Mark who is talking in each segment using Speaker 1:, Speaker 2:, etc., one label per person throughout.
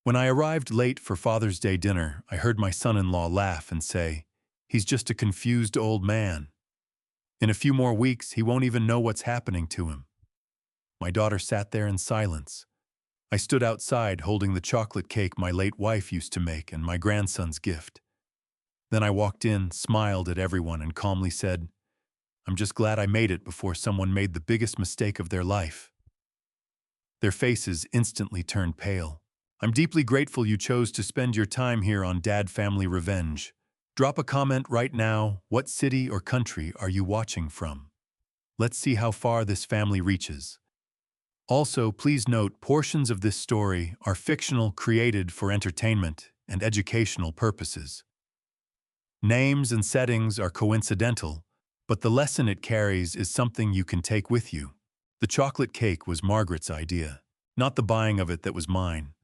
Speaker 1: When I arrived late for Father's Day dinner, I heard my son-in-law laugh and say, "He's just a confused old man. In a few more weeks, he won't even know what's happening to him." My daughter sat there in silence. I stood outside holding the chocolate cake my late wife used to make and my grandson's gift. Then I walked in, smiled at everyone, and calmly said, "I'm just glad I made it before someone made the biggest mistake of their life." Their faces instantly turned pale. "I'm deeply grateful you chose to spend your time here on Dad Family Revenge. Drop a comment right now. What city or country are you watching from? Let's see how far this family reaches." Also, please note, portions of this story are fictional, created for entertainment and educational purposes. Names and settings are coincidental, but the lesson it carries is something you can take with you. The chocolate cake was Margaret's idea, not the buying of it that was mine.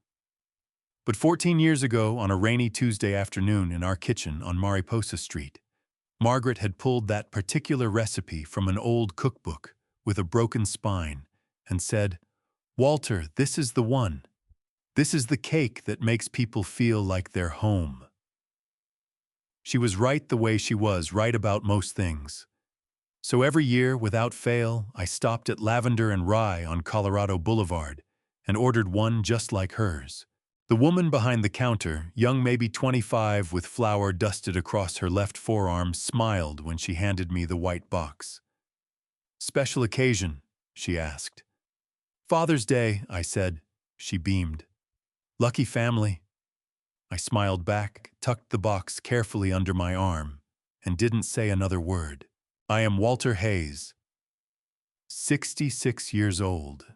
Speaker 1: But 14 years ago, on a rainy Tuesday afternoon in our kitchen on Mariposa Street, Margaret had pulled that particular recipe from an old cookbook with a broken spine and said, "Walter, this is the one. This is the cake that makes people feel like they're home." She was right the way she was right about most things. So every year, without fail, I stopped at Lavender and Rye on Colorado Boulevard and ordered one just like hers. The woman behind the counter, young maybe 25 with flour dusted across her left forearm, smiled when she handed me the white box. "Special occasion?" she asked. "Father's Day," I said. She beamed. "Lucky family." I smiled back, tucked the box carefully under my arm, and didn't say another word. I am Walter Hayes, 66 years old.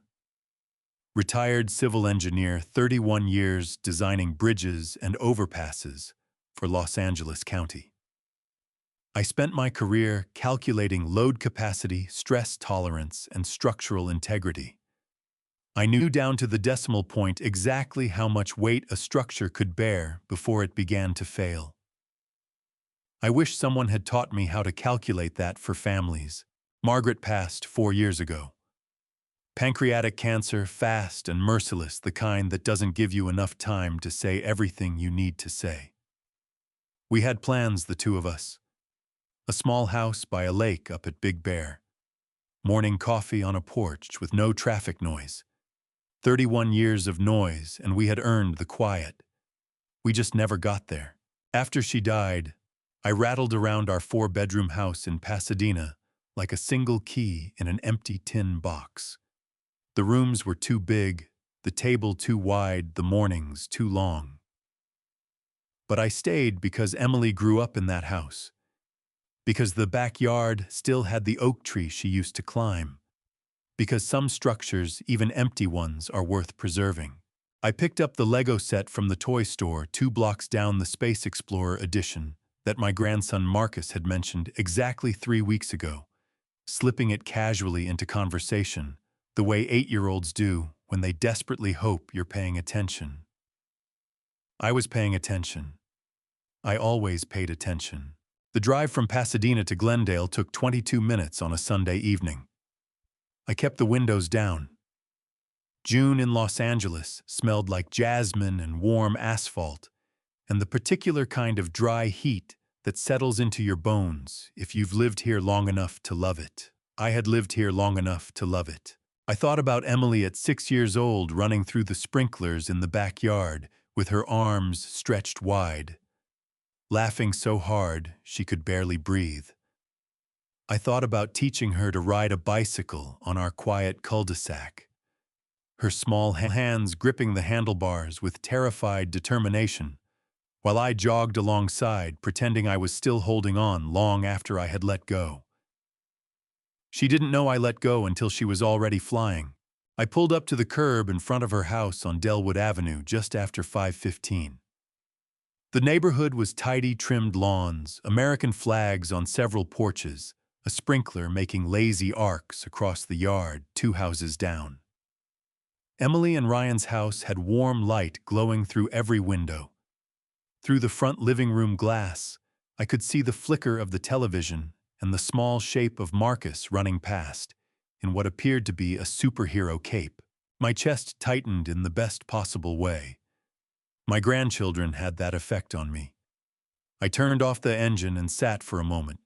Speaker 1: Retired civil engineer, 31 years designing bridges and overpasses for Los Angeles County. I spent my career calculating load capacity, stress tolerance, and structural integrity. I knew down to the decimal point exactly how much weight a structure could bear before it began to fail. I wish someone had taught me how to calculate that for families. Margaret passed 4 years ago. Pancreatic cancer, fast and merciless, the kind that doesn't give you enough time to say everything you need to say. We had plans, the two of us. A small house by a lake up at Big Bear. Morning coffee on a porch with no traffic noise. 31 years of noise, and we had earned the quiet. We just never got there. After she died, I rattled around our 4-bedroom house in Pasadena like a single key in an empty tin box. The rooms were too big, the table too wide, the mornings too long. But I stayed because Emily grew up in that house. Because the backyard still had the oak tree she used to climb. Because some structures, even empty ones, are worth preserving. I picked up the Lego set from the toy store 2 blocks down, the Space Explorer edition that my grandson Marcus had mentioned exactly 3 weeks ago, slipping it casually into conversation, the way 8-year-olds do when they desperately hope you're paying attention. I was paying attention. I always paid attention. The drive from Pasadena to Glendale took 22 minutes on a Sunday evening. I kept the windows down. June in Los Angeles smelled like jasmine and warm asphalt, and the particular kind of dry heat that settles into your bones if you've lived here long enough to love it. I had lived here long enough to love it. I thought about Emily at 6 years old running through the sprinklers in the backyard with her arms stretched wide, laughing so hard she could barely breathe. I thought about teaching her to ride a bicycle on our quiet cul-de-sac, her small hands gripping the handlebars with terrified determination, while I jogged alongside, pretending I was still holding on long after I had let go. She didn't know I let go until she was already flying. I pulled up to the curb in front of her house on Delwood Avenue just after 5:15. The neighborhood was tidy, trimmed lawns, American flags on several porches, a sprinkler making lazy arcs across the yard 2 houses down. Emily and Ryan's house had warm light glowing through every window. Through the front living room glass, I could see the flicker of the television and the small shape of Marcus running past, in what appeared to be a superhero cape. My chest tightened in the best possible way. My grandchildren had that effect on me. I turned off the engine and sat for a moment,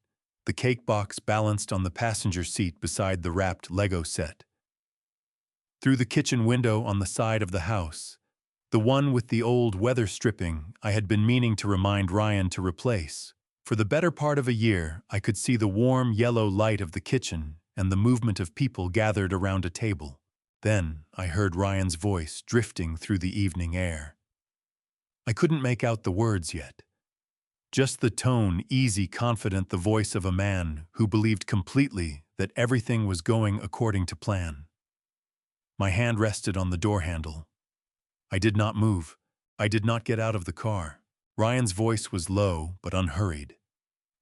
Speaker 1: the cake box balanced on the passenger seat beside the wrapped Lego set. Through the kitchen window on the side of the house, the one with the old weather stripping I had been meaning to remind Ryan to replace. For the better part of a year, I could see the warm yellow light of the kitchen and the movement of people gathered around a table. Then I heard Ryan's voice drifting through the evening air. I couldn't make out the words yet. Just the tone, easy, confident, the voice of a man who believed completely that everything was going according to plan. My hand rested on the door handle. I did not move. I did not get out of the car. Ryan's voice was low but unhurried.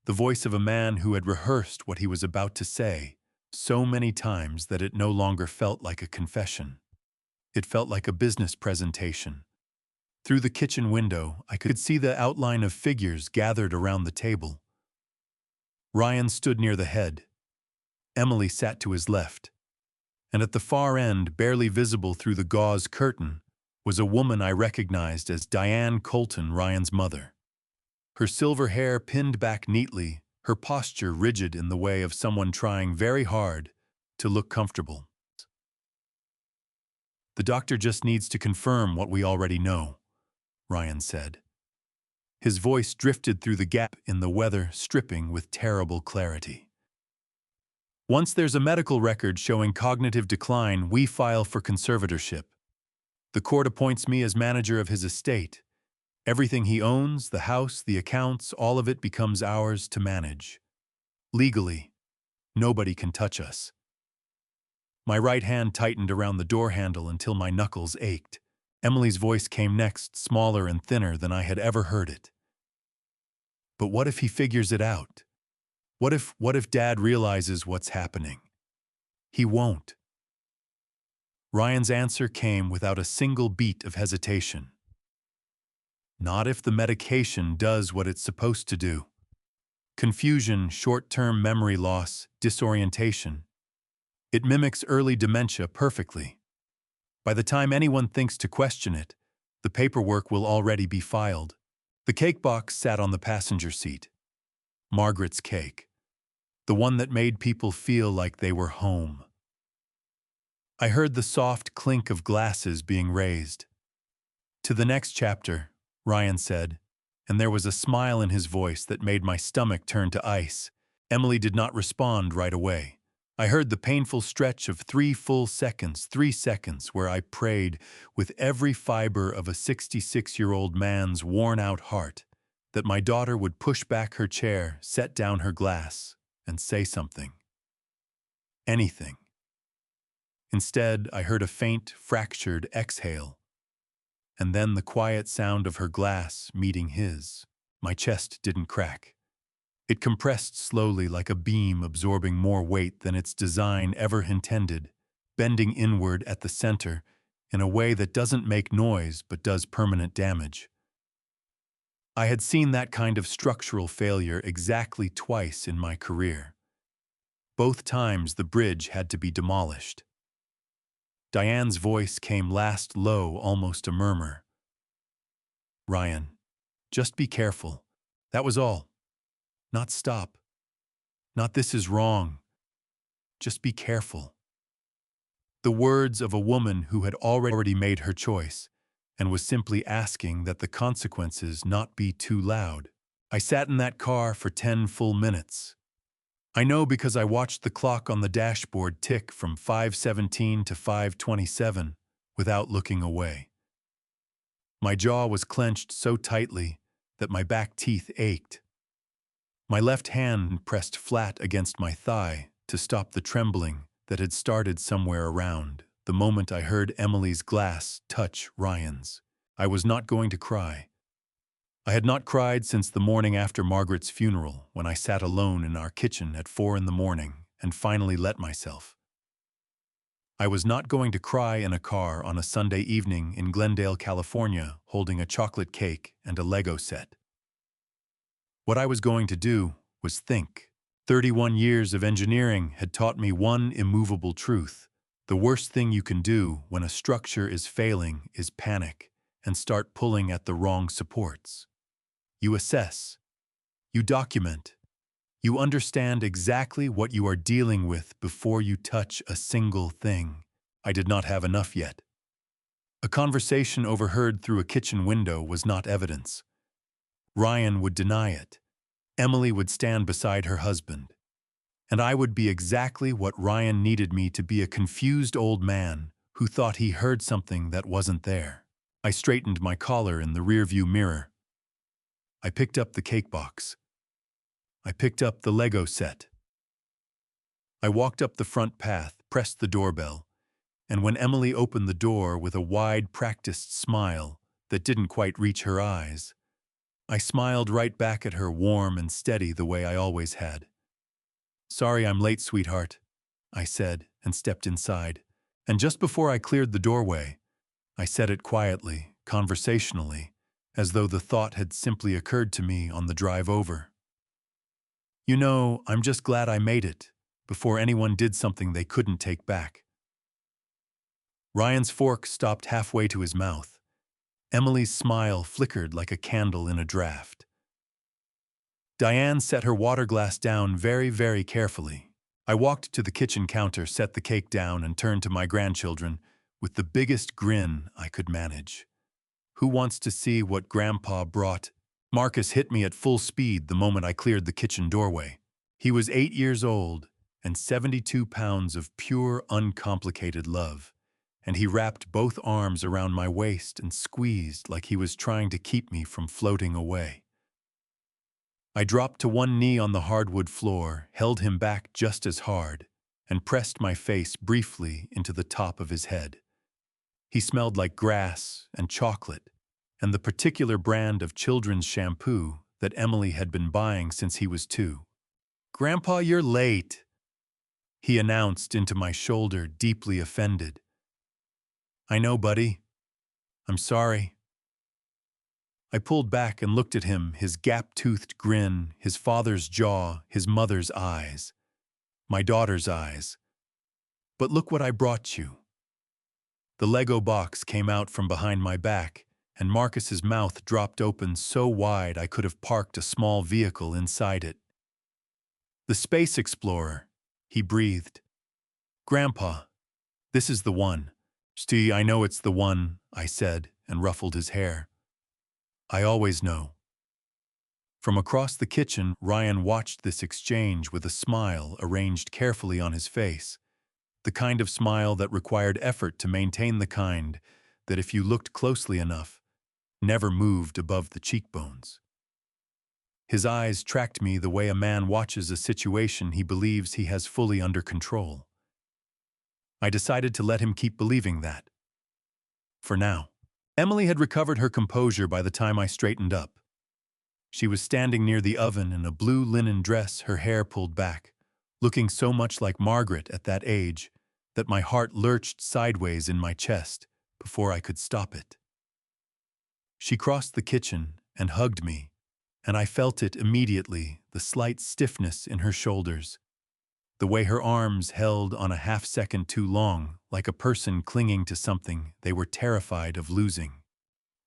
Speaker 1: The voice of a man who had rehearsed what he was about to say so many times that it no longer felt like a confession. It felt like a business presentation. Through the kitchen window, I could see the outline of figures gathered around the table. Ryan stood near the head. Emily sat to his left. And at the far end, barely visible through the gauze curtain, was a woman I recognized as Diane Colton, Ryan's mother. Her silver hair pinned back neatly, her posture rigid in the way of someone trying very hard to look comfortable. "The doctor just needs to confirm what we already know," Ryan said. His voice drifted through the gap in the weather stripping with terrible clarity. "Once there's a medical record showing cognitive decline, we file for conservatorship. The court appoints me as manager of his estate. Everything he owns, the house, the accounts, all of it becomes ours to manage. Legally, nobody can touch us." My right hand tightened around the door handle until my knuckles ached. Emily's voice came next, smaller and thinner than I had ever heard it. "But what if he figures it out? What if Dad realizes what's happening?" "He won't." Ryan's answer came without a single beat of hesitation. "Not if the medication does what it's supposed to do. Confusion, short-term memory loss, disorientation. It mimics early dementia perfectly. By the time anyone thinks to question it, the paperwork will already be filed." The cake box sat on the passenger seat. Margaret's cake. The one that made people feel like they were home. I heard the soft clink of glasses being raised. "To the next chapter," Ryan said, and there was a smile in his voice that made my stomach turn to ice. Emily did not respond right away. I heard the painful stretch of 3 full seconds, 3 seconds, where I prayed with every fiber of a 66-year-old man's worn-out heart that my daughter would push back her chair, set down her glass, and say something. Anything. Instead, I heard a faint, fractured exhale, and then the quiet sound of her glass meeting his. My chest didn't crack. It compressed slowly like a beam absorbing more weight than its design ever intended, bending inward at the center in a way that doesn't make noise but does permanent damage. I had seen that kind of structural failure exactly twice in my career. Both times the bridge had to be demolished. Diane's voice came last low, almost a murmur. "Ryan, just be careful. That was all. Not stop. Not this is wrong. Just be careful." The words of a woman who had already made her choice and was simply asking that the consequences not be too loud. I sat in that car for 10 full minutes. I know because I watched the clock on the dashboard tick from 5:17 to 5:27 without looking away. My jaw was clenched so tightly that my back teeth ached. My left hand pressed flat against my thigh to stop the trembling that had started somewhere around the moment I heard Emily's glass touch Ryan's. I was not going to cry. I had not cried since the morning after Margaret's funeral, when I sat alone in our kitchen at 4 in the morning and finally let myself. I was not going to cry in a car on a Sunday evening in Glendale, California, holding a chocolate cake and a Lego set. What I was going to do was think. 31 years of engineering had taught me one immovable truth. The worst thing you can do when a structure is failing is panic. and start pulling at the wrong supports. You assess. You document. You understand exactly what you are dealing with before you touch a single thing. I did not have enough yet. A conversation overheard through a kitchen window was not evidence. Ryan would deny it. Emily would stand beside her husband. And I would be exactly what Ryan needed me to be, a confused old man who thought he heard something that wasn't there. I straightened my collar in the rearview mirror. I picked up the cake box. I picked up the Lego set. I walked up the front path, pressed the doorbell, and when Emily opened the door with a wide, practiced smile that didn't quite reach her eyes, I smiled right back at her, warm and steady the way I always had. "Sorry I'm late, sweetheart," I said, and stepped inside. And just before I cleared the doorway, I said it quietly, conversationally, as though the thought had simply occurred to me on the drive over. "You know, I'm just glad I made it, before anyone did something they couldn't take back." Ryan's fork stopped halfway to his mouth. Emily's smile flickered like a candle in a draft. Diane set her water glass down very, very carefully. I walked to the kitchen counter, set the cake down, and turned to my grandchildren with the biggest grin I could manage. "Who wants to see what Grandpa brought?" Marcus hit me at full speed the moment I cleared the kitchen doorway. He was 8 years old and 72 pounds of pure, uncomplicated love, and he wrapped both arms around my waist and squeezed like he was trying to keep me from floating away. I dropped to one knee on the hardwood floor, held him back just as hard, and pressed my face briefly into the top of his head. He smelled like grass and chocolate, and the particular brand of children's shampoo that Emily had been buying since he was 2. "Grandpa, you're late," he announced into my shoulder, deeply offended. "I know, buddy. I'm sorry." I pulled back and looked at him, his gap-toothed grin, his father's jaw, his mother's eyes, my daughter's eyes. "But look what I brought you." The Lego box came out from behind my back, and Marcus's mouth dropped open so wide I could have parked a small vehicle inside it. "The Space Explorer," he breathed. "Grandpa, this is the one." "Steve, I know it's the one," I said, and ruffled his hair. "I always know." From across the kitchen, Ryan watched this exchange with a smile arranged carefully on his face, the kind of smile that required effort to maintain, the kind that, if you looked closely enough, never moved above the cheekbones. His eyes tracked me the way a man watches a situation he believes he has fully under control. I decided to let him keep believing that. For now. Emily had recovered her composure by the time I straightened up. She was standing near the oven in a blue linen dress, her hair pulled back, looking so much like Margaret at that age that my heart lurched sideways in my chest before I could stop it. She crossed the kitchen and hugged me, and I felt it immediately, the slight stiffness in her shoulders, the way her arms held on a half-second too long, like a person clinging to something they were terrified of losing.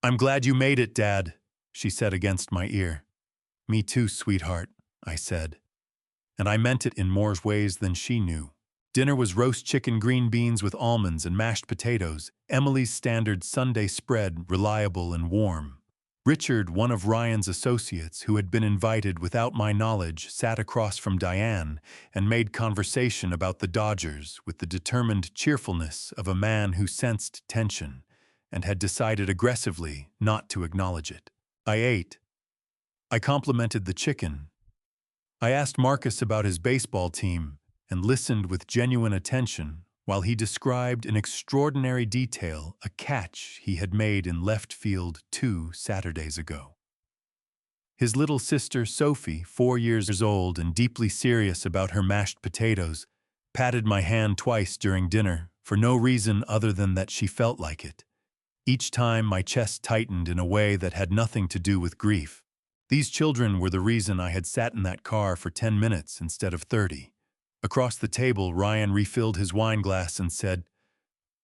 Speaker 1: "I'm glad you made it, Dad," she said against my ear. "Me too, sweetheart," I said. And I meant it in more ways than she knew. Dinner was roast chicken, green beans with almonds, and mashed potatoes, Emily's standard Sunday spread, reliable and warm. Richard, one of Ryan's associates who had been invited without my knowledge, sat across from Diane and made conversation about the Dodgers with the determined cheerfulness of a man who sensed tension and had decided aggressively not to acknowledge it. I ate. I complimented the chicken. I asked Marcus about his baseball team and listened with genuine attention while he described in extraordinary detail a catch he had made in left field 2 Saturdays ago. His little sister, Sophie, 4 years old and deeply serious about her mashed potatoes, patted my hand twice during dinner for no reason other than that she felt like it. Each time my chest tightened in a way that had nothing to do with grief. These children were the reason I had sat in that car for 10 minutes instead of 30. Across the table, Ryan refilled his wine glass and said,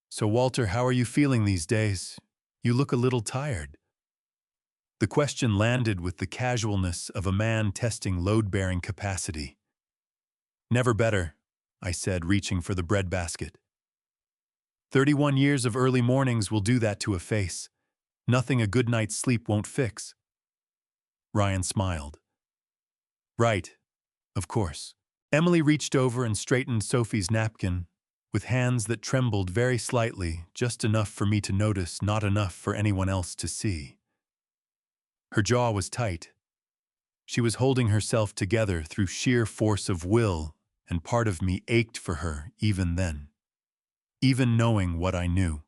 Speaker 1: "So Walter, how are you feeling these days? You look a little tired. The question landed with the casualness of a man testing load-bearing capacity. Never better, I said, reaching for the breadbasket. 31 years of early mornings will do that to a face. Nothing a good night's sleep won't fix. Ryan smiled. Right, of course. Emily reached over and straightened Sophie's napkin, with hands that trembled very slightly, just enough for me to notice, not enough for anyone else to see. Her jaw was tight. She was holding herself together through sheer force of will, and part of me ached for her even then, even knowing what I knew.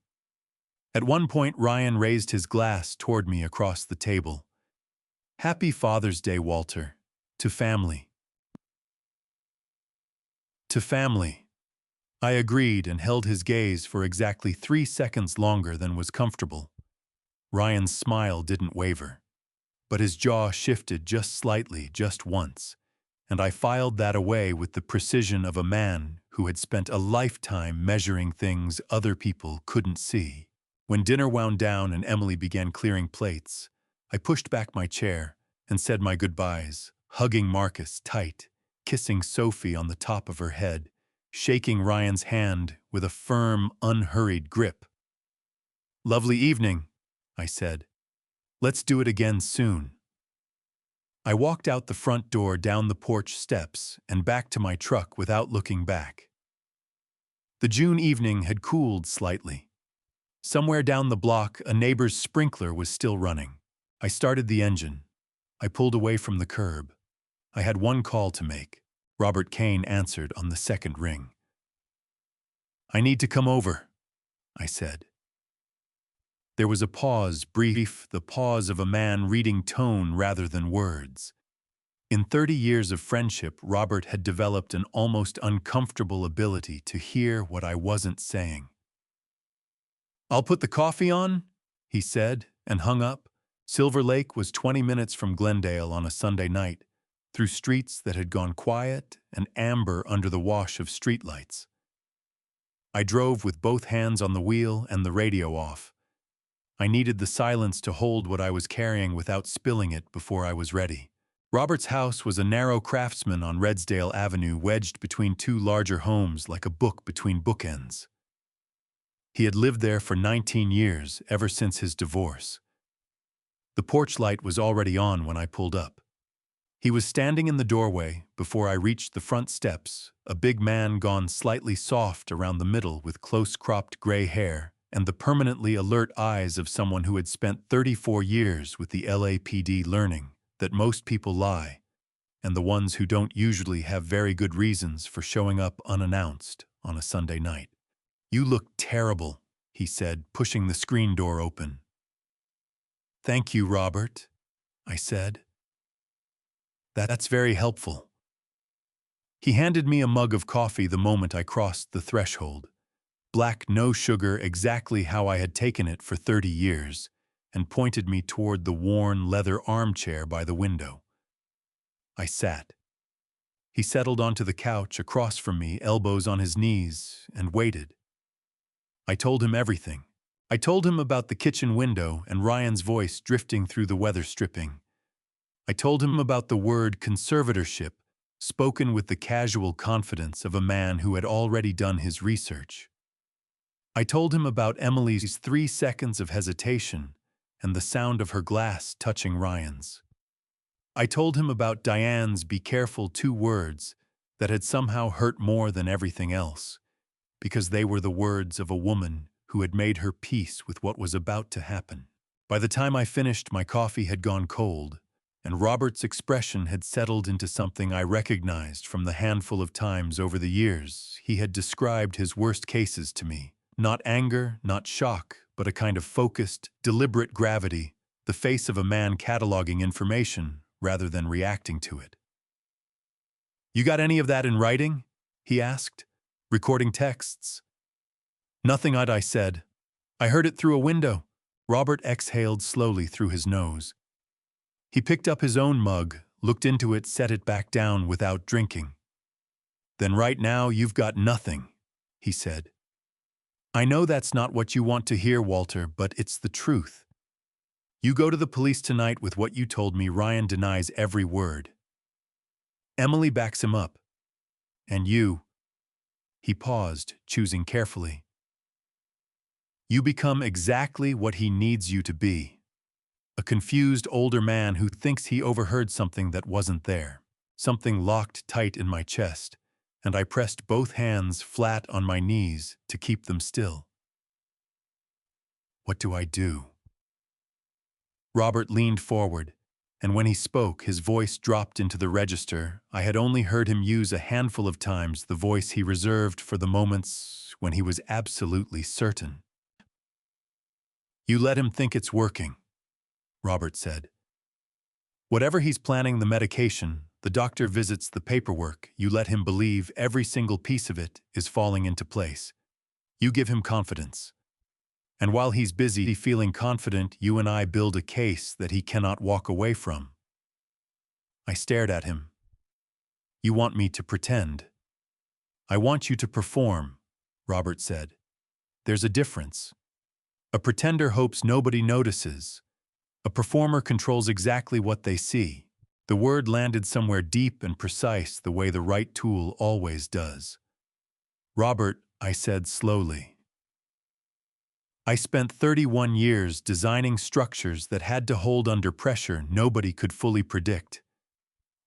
Speaker 1: At one point, Ryan raised his glass toward me across the table. Happy Father's Day, Walter. To family. To family. I agreed and held his gaze for exactly 3 seconds longer than was comfortable. Ryan's smile didn't waver, but his jaw shifted just slightly, just once, and I filed that away with the precision of a man who had spent a lifetime measuring things other people couldn't see. When dinner wound down and Emily began clearing plates, I pushed back my chair and said my goodbyes, hugging Marcus tight, kissing Sophie on the top of her head, shaking Ryan's hand with a firm, unhurried grip. Lovely evening, I said. Let's do it again soon. I walked out the front door, down the porch steps, and back to my truck without looking back. The June evening had cooled slightly. Somewhere down the block, a neighbor's sprinkler was still running. I started the engine. I pulled away from the curb. I had one call to make. Robert Kane answered on the second ring. I need to come over, I said. There was a pause, brief, the pause of a man reading tone rather than words. In 30 years of friendship, Robert had developed an almost uncomfortable ability to hear what I wasn't saying. I'll put the coffee on, he said, and hung up. Silver Lake was 20 minutes from Glendale on a Sunday night, through streets that had gone quiet and amber under the wash of streetlights. I drove with both hands on the wheel and the radio off. I needed the silence to hold what I was carrying without spilling it before I was ready. Robert's house was a narrow craftsman on Redesdale Avenue, wedged between two larger homes like a book between bookends. He had lived there for 19 years, ever since his divorce. The porch light was already on when I pulled up. He was standing in the doorway before I reached the front steps, a big man gone slightly soft around the middle with close-cropped gray hair and the permanently alert eyes of someone who had spent 34 years with the LAPD, learning that most people lie, and the ones who don't usually have very good reasons for showing up unannounced on a Sunday night. You look terrible, he said, pushing the screen door open. Thank you, Robert, I said. That's very helpful. He handed me a mug of coffee the moment I crossed the threshold. Black, no sugar, exactly how I had taken it for 30 years, and pointed me toward the worn leather armchair by the window. I sat. He settled onto the couch across from me, elbows on his knees, and waited. I told him everything. I told him about the kitchen window and Ryan's voice drifting through the weather stripping. I told him about the word conservatorship, spoken with the casual confidence of a man who had already done his research. I told him about Emily's 3 seconds of hesitation and the sound of her glass touching Ryan's. I told him about Diane's "be careful" 2 words that had somehow hurt more than everything else, because they were the words of a woman who had made her peace with what was about to happen. By the time I finished, my coffee had gone cold, and Robert's expression had settled into something I recognized from the handful of times over the years he had described his worst cases to me. Not anger, not shock, but a kind of focused, deliberate gravity, the face of a man cataloging information rather than reacting to it. You got any of that in writing? He asked. Recording texts? Nothing, I said. I heard it through a window. Robert exhaled slowly through his nose. He picked up his own mug, looked into it, set it back down without drinking. Then right now you've got nothing, he said. I know that's not what you want to hear, Walter, but it's the truth. You go to the police tonight with what you told me. Ryan denies every word. Emily backs him up. And you, he paused, choosing carefully. You become exactly what he needs you to be. A confused older man who thinks he overheard something that wasn't there. Something locked tight in my chest, and I pressed both hands flat on my knees to keep them still. What do I do? Robert leaned forward, and when he spoke, his voice dropped into the register. I had only heard him use a handful of times, the voice he reserved for the moments when he was absolutely certain. You let him think it's working, Robert said. Whatever he's planning, the medication, the doctor visits, the paperwork, you let him believe every single piece of it is falling into place. You give him confidence. And while he's busy feeling confident, you and I build a case that he cannot walk away from. I stared at him. You want me to pretend? I want you to perform, Robert said. There's a difference. A pretender hopes nobody notices. A performer controls exactly what they see. The word landed somewhere deep and precise, the way the right tool always does. Robert, I said slowly. I spent 31 years designing structures that had to hold under pressure nobody could fully predict.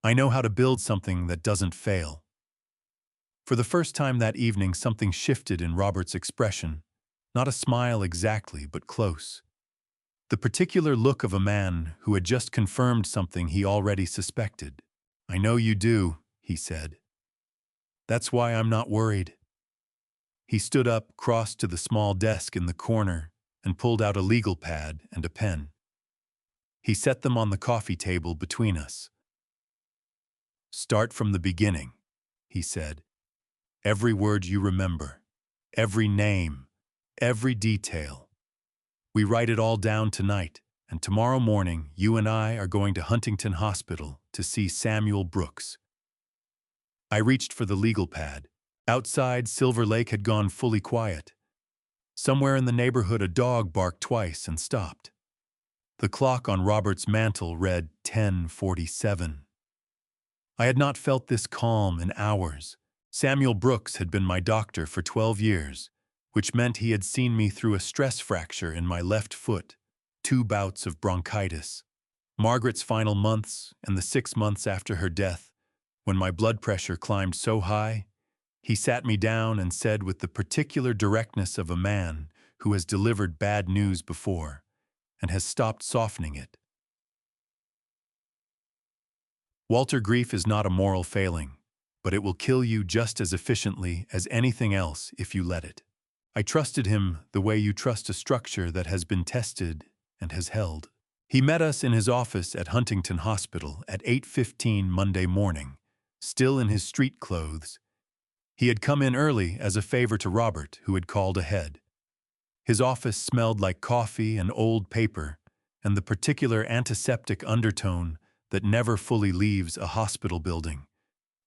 Speaker 1: I know how to build something that doesn't fail. For the first time that evening, something shifted in Robert's expression. Not a smile exactly, but close. The particular look of a man who had just confirmed something he already suspected. I know you do, he said. That's why I'm not worried. He stood up, crossed to the small desk in the corner, and pulled out a legal pad and a pen. He set them on the coffee table between us. Start from the beginning, he said. Every word you remember, every name, every detail. We write it all down tonight, and tomorrow morning you and I are going to Huntington Hospital to see Samuel Brooks. I reached for the legal pad. Outside, Silver Lake had gone fully quiet. Somewhere in the neighborhood, a dog barked twice and stopped. The clock on Robert's mantel read 10:47. I had not felt this calm in hours. Samuel Brooks had been my doctor for 12 years, which meant he had seen me through a stress fracture in my left foot, 2 bouts of bronchitis, Margaret's final months, and the 6 months after her death, when my blood pressure climbed so high. He sat me down and said, with the particular directness of a man who has delivered bad news before and has stopped softening it, Walter, grief is not a moral failing, but it will kill you just as efficiently as anything else if you let it. I trusted him the way you trust a structure that has been tested and has held. He met us in his office at Huntington Hospital at 8:15 Monday morning, still in his street clothes. He had come in early as a favor to Robert, who had called ahead. His office smelled like coffee and old paper, and the particular antiseptic undertone that never fully leaves a hospital building.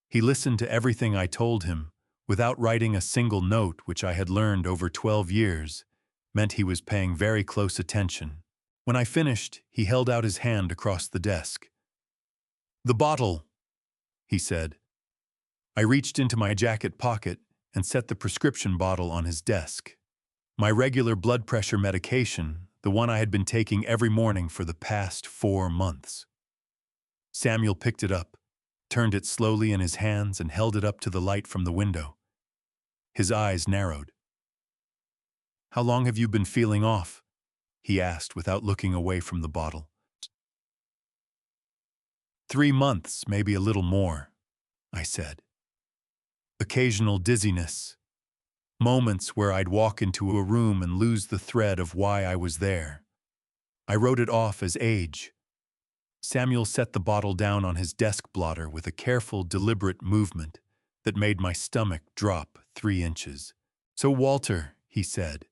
Speaker 1: He listened to everything I told him, without writing a single note, which I had learned over 12 years, meant he was paying very close attention. When I finished, he held out his hand across the desk. "The bottle," he said. I reached into my jacket pocket and set the prescription bottle on his desk. My regular blood pressure medication, the one I had been taking every morning for the past 4 months. Samuel picked it up, turned it slowly in his hands, and held it up to the light from the window. His eyes narrowed. "How long have you been feeling off?" he asked without looking away from the bottle. 3 months, maybe a little more, I said. Occasional dizziness. Moments where I'd walk into a room and lose the thread of why I was there. I wrote it off as age. Samuel set the bottle down on his desk blotter with a careful, deliberate movement that made my stomach drop 3 inches. "So, Walter," he said,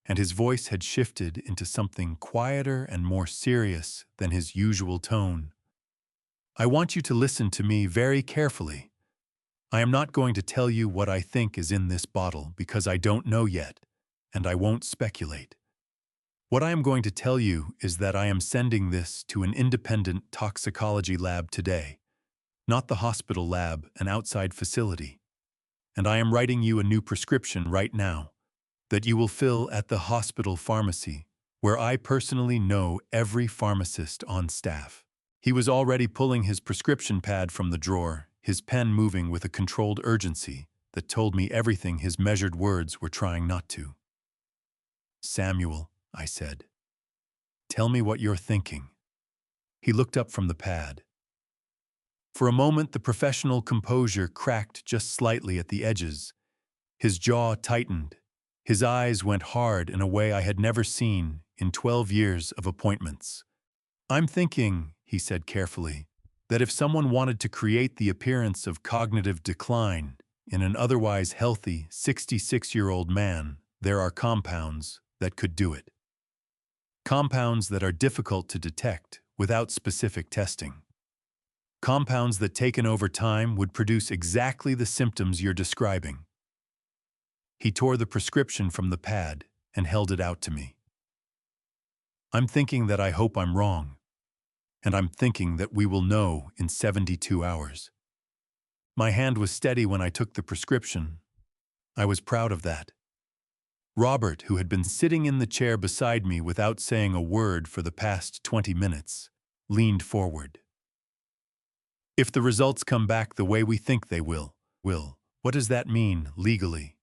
Speaker 1: and his voice had shifted into something quieter and more serious than his usual tone. "I want you to listen to me very carefully. I am not going to tell you what I think is in this bottle because I don't know yet. and I won't speculate. What I am going to tell you is that I am sending this to an independent toxicology lab today, not the hospital lab, an outside facility. And I am writing you a new prescription right now that you will fill at the hospital pharmacy, where I personally know every pharmacist on staff. He was already pulling his prescription pad from the drawer, his pen moving with a controlled urgency that told me everything his measured words were trying not to. "Samuel," I said, "tell me what you're thinking." He looked up from the pad. For a moment, the professional composure cracked just slightly at the edges. His jaw tightened. His eyes went hard in a way I had never seen in 12 years of appointments. "I'm thinking," he said carefully, "that if someone wanted to create the appearance of cognitive decline in an otherwise healthy 66-year-old man, there are compounds that could do it. Compounds that are difficult to detect without specific testing. Compounds that taken over time would produce exactly the symptoms you're describing." He tore the prescription from the pad and held it out to me. "I'm thinking that I hope I'm wrong, and I'm thinking that we will know in 72 hours. My hand was steady when I took the prescription. I was proud of that. Robert, who had been sitting in the chair beside me without saying a word for the past 20 minutes, leaned forward. "If the results come back the way we think they will, what does that mean legally?"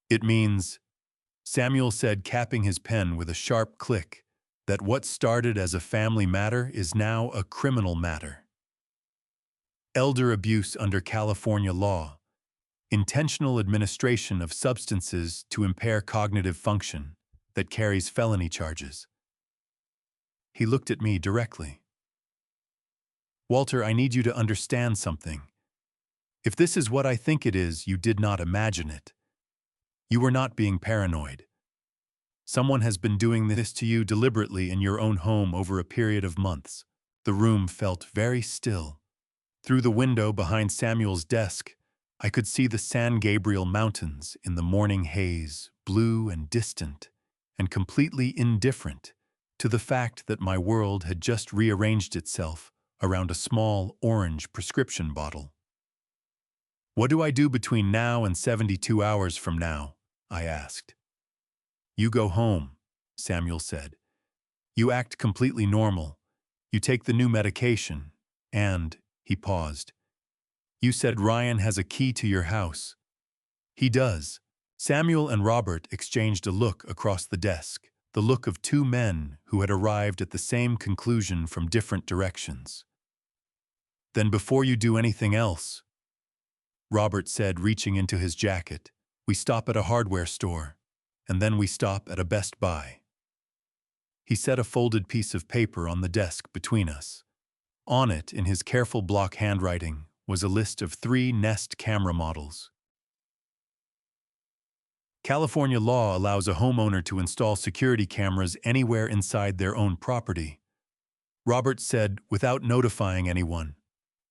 Speaker 1: "It means," Samuel said, capping his pen with a sharp click, "that what started as a family matter is now a criminal matter. Elder abuse under California law, intentional administration of substances to impair cognitive function that carries felony charges." He looked at me directly. "Walter, I need you to understand something. If this is what I think it is, you did not imagine it. You were not being paranoid. Someone has been doing this to you deliberately in your own home over a period of months." The room felt very still. Through the window behind Samuel's desk, I could see the San Gabriel Mountains in the morning haze, blue and distant, and completely indifferent to the fact that my world had just rearranged itself around a small orange prescription bottle. "What do I do between now and 72 hours from now?" I asked. "You go home," Samuel said. "You act completely normal. You take the new medication, and," he paused, "you said Ryan has a key to your house." "He does." Samuel and Robert exchanged a look across the desk, the look of two men who had arrived at the same conclusion from different directions. "Then before you do anything else," Robert said, reaching into his jacket, "we stop at a hardware store, and then we stop at a Best Buy." He set a folded piece of paper on the desk between us. On it, in his careful block handwriting, was a list of 3 Nest camera models. California law allows a homeowner to install security cameras anywhere inside their own property. Robert said, without notifying anyone.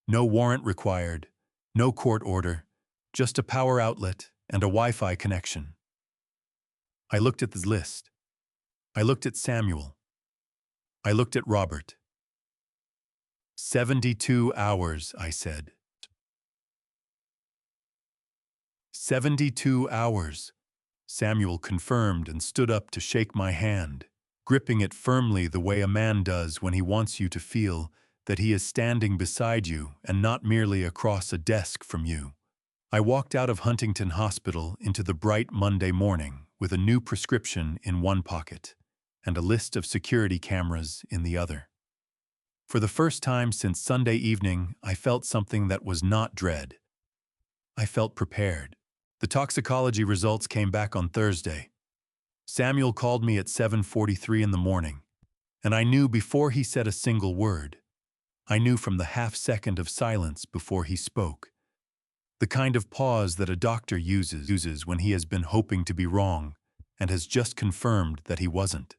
Speaker 1: No warrant required, no court order, just a power outlet and a Wi-Fi connection. I looked at the list. I looked at Samuel. I looked at Robert. 72 hours, I said. 72 hours, Samuel confirmed and stood up to shake my hand, gripping it firmly the way a man does when he wants you to feel that he is standing beside you and not merely across a desk from you. I walked out of Huntington Hospital into the bright Monday morning with a new prescription in one pocket and a list of security cameras in the other. For the first time since Sunday evening, I felt something that was not dread. I felt prepared. The toxicology results came back on Thursday. Samuel called me at 7:43 in the morning, and I knew before he said a single word. I knew from the half-second of silence before he spoke. The kind of pause that a doctor uses when he has been hoping to be wrong and has just confirmed that he wasn't.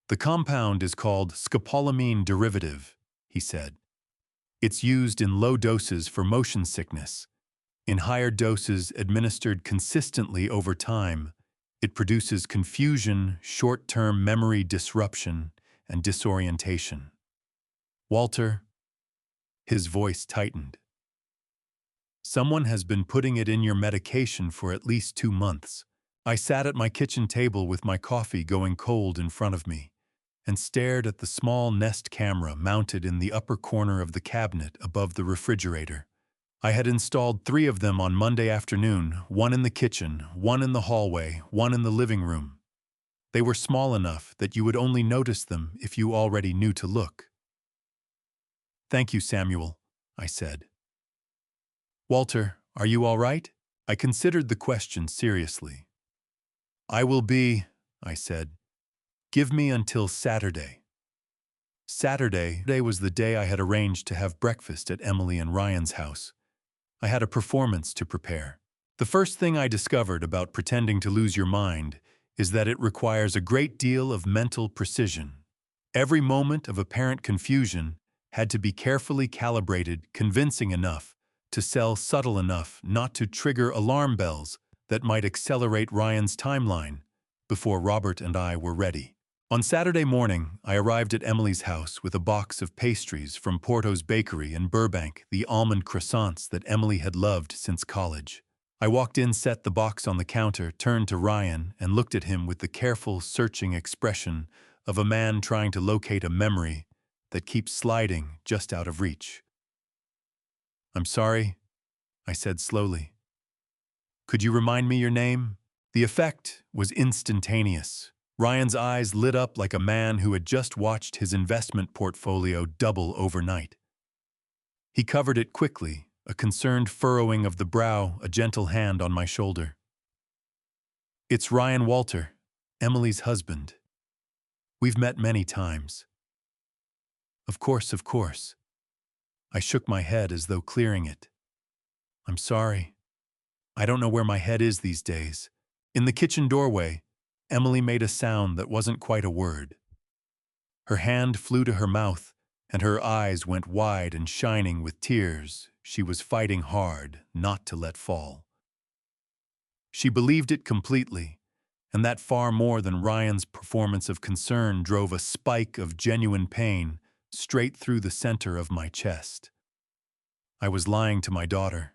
Speaker 1: "The compound is called scopolamine derivative," he said. "It's used in low doses for motion sickness. In higher doses administered consistently over time, it produces confusion, short-term memory disruption, and disorientation. Walter, his voice tightened. Someone has been putting it in your medication for at least 2 months. I sat at my kitchen table with my coffee going cold in front of me and stared at the small Nest camera mounted in the upper corner of the cabinet above the refrigerator. I had installed 3 of them on Monday afternoon, 1 in the kitchen, 1 in the hallway, 1 in the living room. They were small enough that you would only notice them if you already knew to look. "Thank you, Samuel," I said. "Walter, are you all right?" I considered the question seriously. "I will be," I said. "Give me until Saturday." Saturday was the day I had arranged to have breakfast at Emily and Ryan's house. I had a performance to prepare. The first thing I discovered about pretending to lose your mind is that it requires a great deal of mental precision. Every moment of apparent confusion had to be carefully calibrated, convincing enough to sell subtle enough not to trigger alarm bells that might accelerate Ryan's timeline before Robert and I were ready. On Saturday morning, I arrived at Emily's house with a box of pastries from Porto's Bakery in Burbank, the almond croissants that Emily had loved since college. I walked in, set the box on the counter, turned to Ryan, and looked at him with the careful, searching expression of a man trying to locate a memory that keeps sliding just out of reach. "I'm sorry," I said slowly. "Could you remind me your name?" The effect was instantaneous. Ryan's eyes lit up like a man who had just watched his investment portfolio double overnight. He covered it quickly, a concerned furrowing of the brow, a gentle hand on my shoulder. "It's Ryan Walter, Emily's husband. We've met many times." Of course, of course." I shook my head as though clearing it. "I'm sorry. I don't know where my head is these days." In the kitchen doorway, Emily made a sound that wasn't quite a word. Her hand flew to her mouth, and her eyes went wide and shining with tears she was fighting hard not to let fall. She believed it completely, and that far more than Ryan's performance of concern drove a spike of genuine pain straight through the center of my chest. I was lying to my daughter.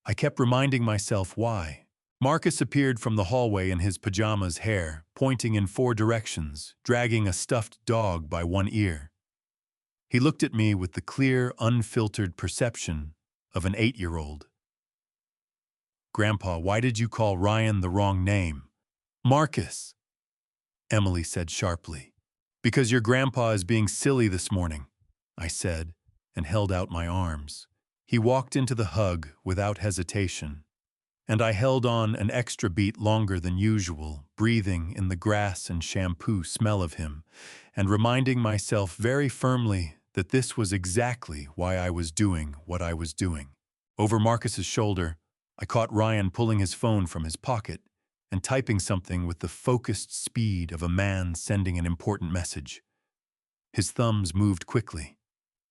Speaker 1: I kept reminding myself why. Marcus appeared from the hallway in his pajamas, hair pointing in 4 directions, dragging a stuffed dog by one ear. He looked at me with the clear, unfiltered perception of an 8-year-old. "Grandpa, why did you call Ryan the wrong name?" "Marcus," Emily said sharply. "Because your grandpa is being silly this morning," I said, and held out my arms. He walked into the hug without hesitation, and I held on an extra beat longer than usual, breathing in the grass and shampoo smell of him, and reminding myself very firmly that this was exactly why I was doing what I was doing. Over Marcus's shoulder, I caught Ryan pulling his phone from his pocket and typing something with the focused speed of a man sending an important message. His thumbs moved quickly.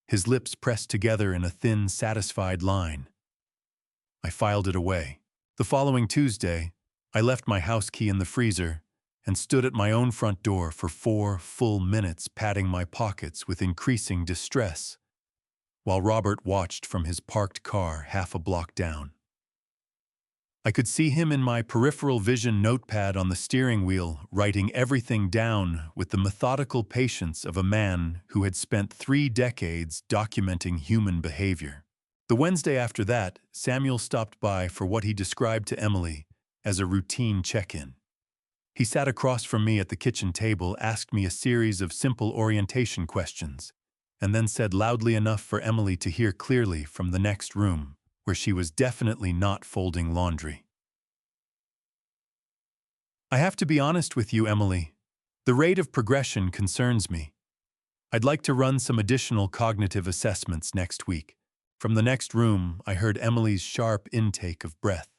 Speaker 1: His lips pressed together in a thin, satisfied line. I filed it away. The following Tuesday, I left my house key in the freezer and stood at my own front door for 4 full minutes, patting my pockets with increasing distress, while Robert watched from his parked car half a block down. I could see him in my peripheral vision notepad on the steering wheel, writing everything down with the methodical patience of a man who had spent 3 decades documenting human behavior. The Wednesday after that, Samuel stopped by for what he described to Emily as a routine check-in. He sat across from me at the kitchen table, asked me a series of simple orientation questions, and then said loudly enough for Emily to hear clearly from the next room, where she was definitely not folding laundry. "I have to be honest with you, Emily. The rate of progression concerns me. I'd like to run some additional cognitive assessments next week." From the next room, I heard Emily's sharp intake of breath.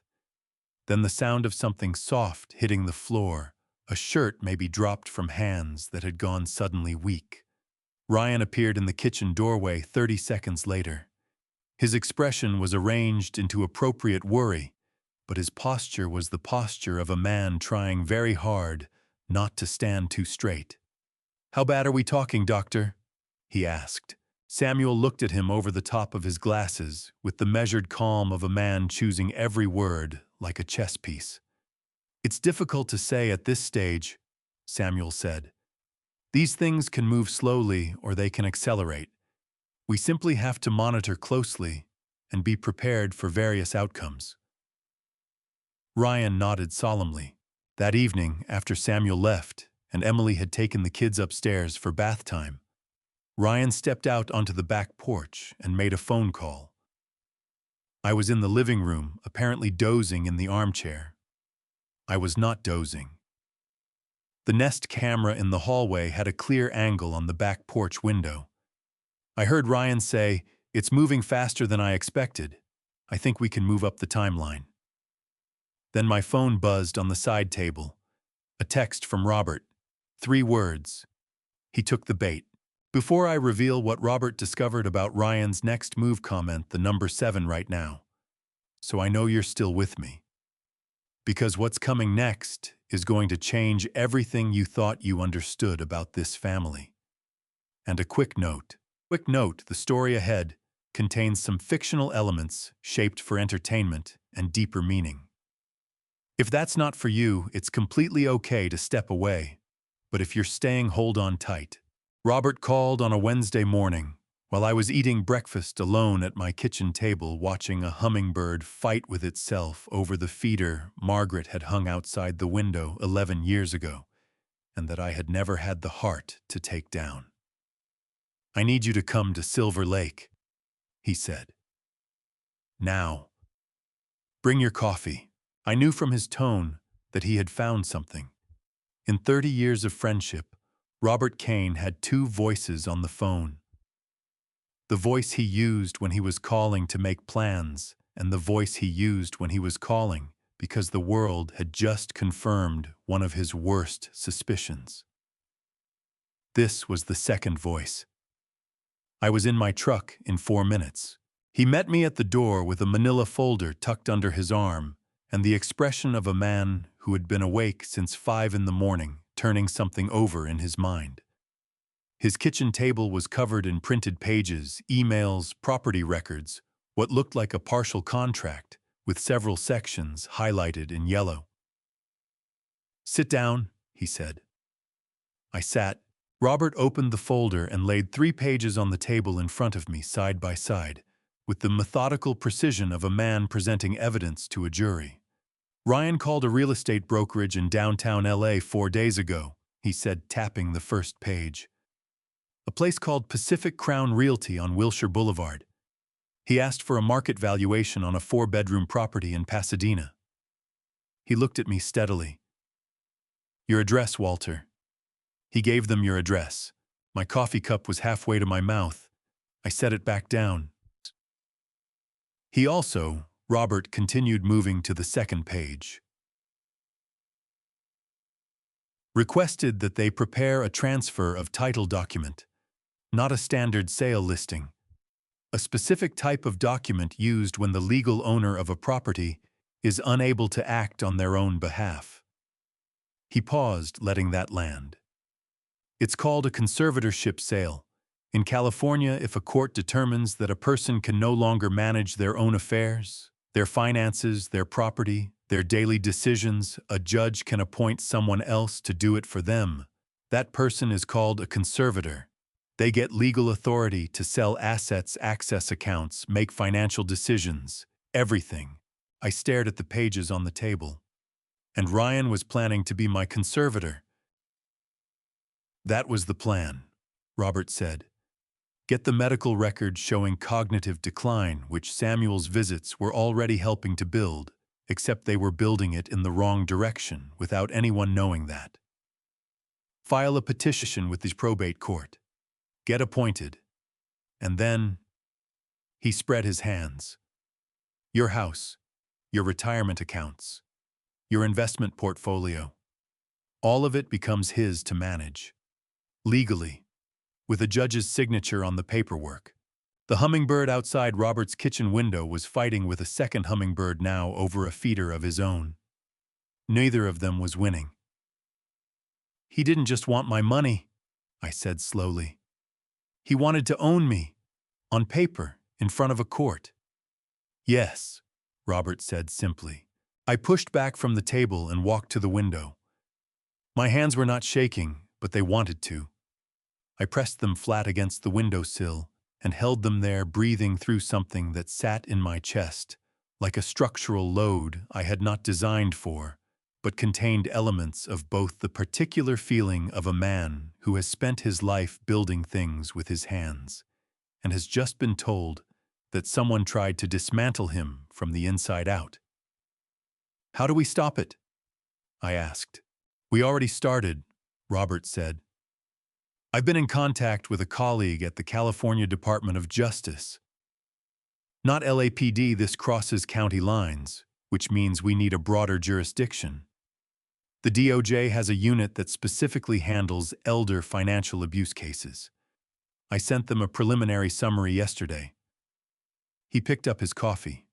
Speaker 1: Then the sound of something soft hitting the floor, a shirt maybe dropped from hands that had gone suddenly weak. Ryan appeared in the kitchen doorway 30 seconds later. His expression was arranged into appropriate worry, but his posture was the posture of a man trying very hard not to stand too straight. "How bad are we talking, doctor?" he asked. Samuel looked at him over the top of his glasses with the measured calm of a man choosing every word like a chess piece. "It's difficult to say at this stage," Samuel said. "These things can move slowly or they can accelerate. We simply have to monitor closely and be prepared for various outcomes." Ryan nodded solemnly. That evening, after Samuel left and Emily had taken the kids upstairs for bath time, Ryan stepped out onto the back porch and made a phone call. I was in the living room, apparently dozing in the armchair. I was not dozing. The Nest camera in the hallway had a clear angle on the back porch window. I heard Ryan say, "It's moving faster than I expected. I think we can move up the timeline." Then my phone buzzed on the side table. A text from Robert. 3 words. He took the bait. Before I reveal what Robert discovered about Ryan's next move, comment the number 7 right now. So I know you're still with me. Because what's coming next is going to change everything you thought you understood about this family. And a quick note. The story ahead contains some fictional elements shaped for entertainment and deeper meaning. If that's not for you, it's completely okay to step away. But if you're staying, hold on tight. Robert called on a Wednesday morning while I was eating breakfast alone at my kitchen table, watching a hummingbird fight with itself over the feeder Margaret had hung outside the window 11 years ago, and that I had never had the heart to take down. "I need you to come to Silver Lake," he said. "Now. Bring your coffee." I knew from his tone that he had found something. In 30 years of friendship, Robert Kane had 2 voices on the phone. The voice he used when he was calling to make plans, and the voice he used when he was calling because the world had just confirmed one of his worst suspicions. This was the second voice. I was in my truck in 4 minutes. He met me at the door with a manila folder tucked under his arm and the expression of a man who had been awake since 5 in the morning, turning something over in his mind. His kitchen table was covered in printed pages, emails, property records, what looked like a partial contract, with several sections highlighted in yellow. "Sit down," he said. I sat. Robert opened the folder and laid 3 pages on the table in front of me, side by side, with the methodical precision of a man presenting evidence to a jury. "Ryan called a real estate brokerage in downtown LA 4 days ago," he said, tapping the first page. "A place called Pacific Crown Realty on Wilshire Boulevard. He asked for a market valuation on a 4-bedroom property in Pasadena." He looked at me steadily. "Your address, Walter." He gave them your address. My coffee cup was halfway to my mouth. I set it back down. He also, Robert continued, moving to the second page, requested that they prepare a transfer of title document, not a standard sale listing, a specific type of document used when the legal owner of a property is unable to act on their own behalf. He paused, letting that land. "It's called a conservatorship sale. In California, if a court determines that a person can no longer manage their own affairs, their finances, their property, their daily decisions, a judge can appoint someone else to do it for them. That person is called a conservator. They get legal authority to sell assets, access accounts, make financial decisions, everything." I stared at the pages on the table. And Ryan was planning to be my conservator. "That was the plan," Robert said. "Get the medical record showing cognitive decline, which Samuel's visits were already helping to build, except they were building it in the wrong direction without anyone knowing that. File a petition with the probate court. Get appointed. And then," he spread his hands, "your house, your retirement accounts, your investment portfolio, all of it becomes his to manage. Legally, with a judge's signature on the paperwork. The hummingbird outside Robert's kitchen window was fighting with a second hummingbird now over a feeder of his own. Neither of them was winning. "He didn't just want my money," I said slowly. "He wanted to own me, on paper, in front of a court." "Yes," Robert said simply. I pushed back from the table and walked to the window. My hands were not shaking, but they wanted to. I pressed them flat against the windowsill and held them there, breathing through something that sat in my chest, like a structural load I had not designed for, but contained elements of both the particular feeling of a man who has spent his life building things with his hands and has just been told that someone tried to dismantle him from the inside out. "How do we stop it?" I asked. "We already started," Robert said. "I've been in contact with a colleague at the California Department of Justice. Not LAPD, this crosses county lines, which means we need a broader jurisdiction. The DOJ has a unit that specifically handles elder financial abuse cases. I sent them a preliminary summary yesterday." He picked up his coffee.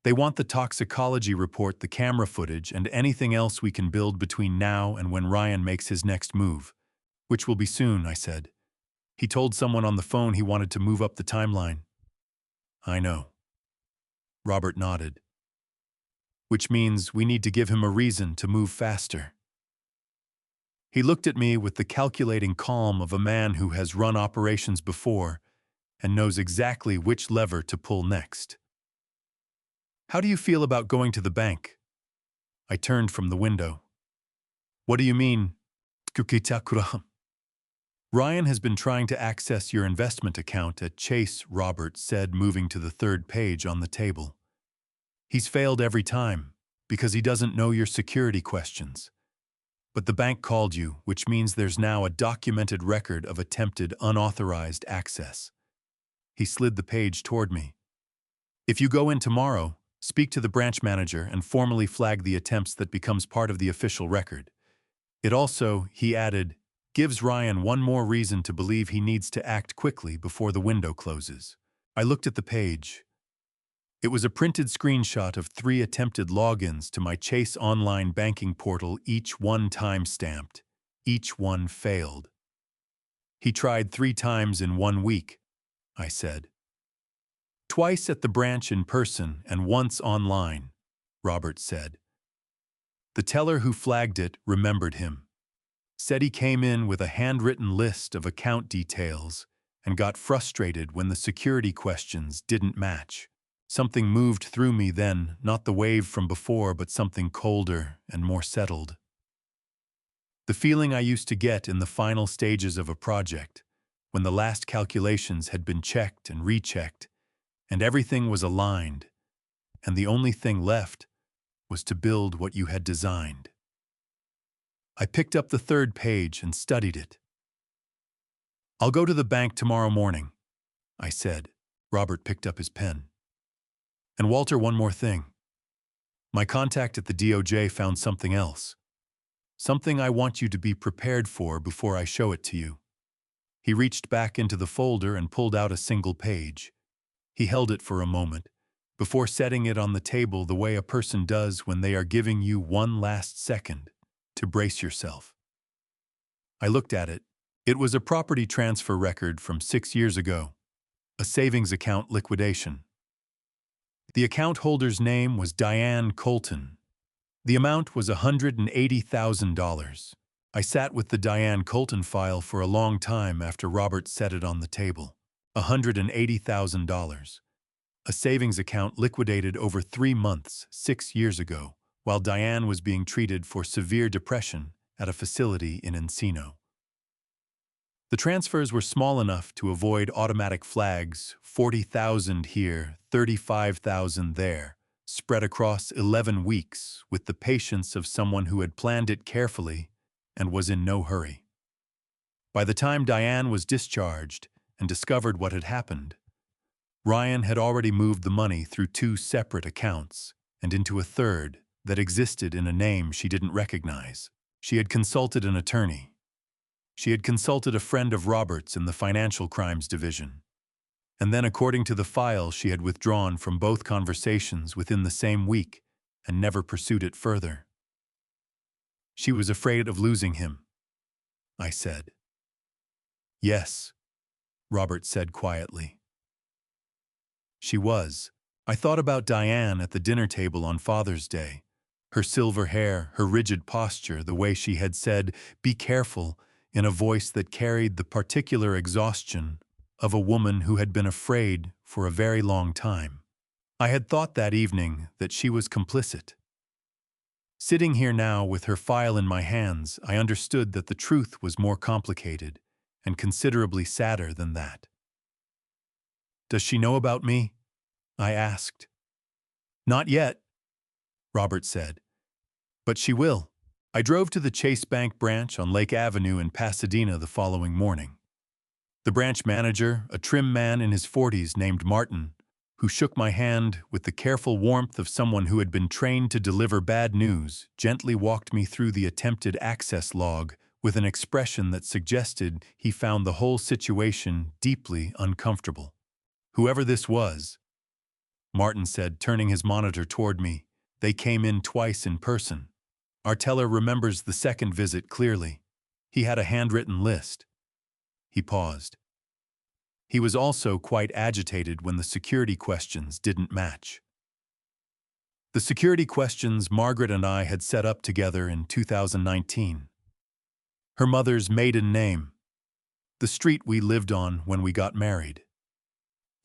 Speaker 1: "They want the toxicology report, the camera footage, and anything else we can build between now and when Ryan makes his next move. Which will be soon," I said. "He told someone on the phone he wanted to move up the timeline." "I know." Robert nodded. "Which means we need to give him a reason to move faster." He looked at me with the calculating calm of a man who has run operations before and knows exactly which lever to pull next. "How do you feel about going to the bank?" I turned from the window. "What do you mean?" "Ryan has been trying to access your investment account at Chase," Robert said, moving to the third page on the table. "He's failed every time because he doesn't know your security questions. But the bank called you, which means there's now a documented record of attempted unauthorized access." He slid the page toward me. "If you go in tomorrow, speak to the branch manager and formally flag the attempts. That becomes part of the official record. It also," he added, "gives Ryan one more reason to believe he needs to act quickly before the window closes." I looked at the page. It was a printed screenshot of 3 attempted logins to my Chase online banking portal, each one time-stamped. Each one failed. "He tried 3 times in 1 week," I said. "Twice at the branch in person and once online," Robert said. "The teller who flagged it remembered him. Said he came in with a handwritten list of account details and got frustrated when the security questions didn't match. Something moved through me then, not the wave from before, but something colder and more settled. The feeling I used to get in the final stages of a project, when the last calculations had been checked and rechecked, and everything was aligned, and the only thing left was to build what you had designed. I picked up the third page and studied it. "I'll go to the bank tomorrow morning," I said. Robert picked up his pen. "And Walter, one more thing. My contact at the DOJ found something else. Something I want you to be prepared for before I show it to you." He reached back into the folder and pulled out a single page. He held it for a moment, before setting it on the table the way a person does when they are giving you one last second to brace yourself. I looked at it. It was a property transfer record from 6 years ago, a savings account liquidation. The account holder's name was Diane Colton. The amount was $180,000. I sat with the Diane Colton file for a long time after Robert set it on the table. $180,000. A savings account liquidated over 3 months, 6 years ago, while Diane was being treated for severe depression at a facility in Encino. The transfers were small enough to avoid automatic flags, 40,000 here, 35,000 there, spread across 11 weeks with the patience of someone who had planned it carefully and was in no hurry. By the time Diane was discharged and discovered what had happened, Ryan had already moved the money through 2 separate accounts and into a third that existed in a name she didn't recognize. She had consulted an attorney. She had consulted a friend of Robert's in the Financial Crimes Division. And then, according to the file, she had withdrawn from both conversations within the same week and never pursued it further. She was afraid of losing him, I said. Yes, Robert said quietly. She was. I thought about Diane at the dinner table on Father's Day. Her silver hair, her rigid posture, the way she had said, "Be careful," in a voice that carried the particular exhaustion of a woman who had been afraid for a very long time. I had thought that evening that she was complicit. Sitting here now with her file in my hands, I understood that the truth was more complicated and considerably sadder than that. "Does she know about me?" I asked. "Not yet," Robert said. "But she will." I drove to the Chase Bank branch on Lake Avenue in Pasadena the following morning. The branch manager, a trim man in his 40s named Martin, who shook my hand with the careful warmth of someone who had been trained to deliver bad news, gently walked me through the attempted access log with an expression that suggested he found the whole situation deeply uncomfortable. "Whoever this was," Martin said, turning his monitor toward me, "they came in twice in person. Our teller remembers the second visit clearly. He had a handwritten list." He paused. He was also quite agitated when the security questions didn't match. The security questions Margaret and I had set up together in 2019. Her mother's maiden name, the street we lived on when we got married.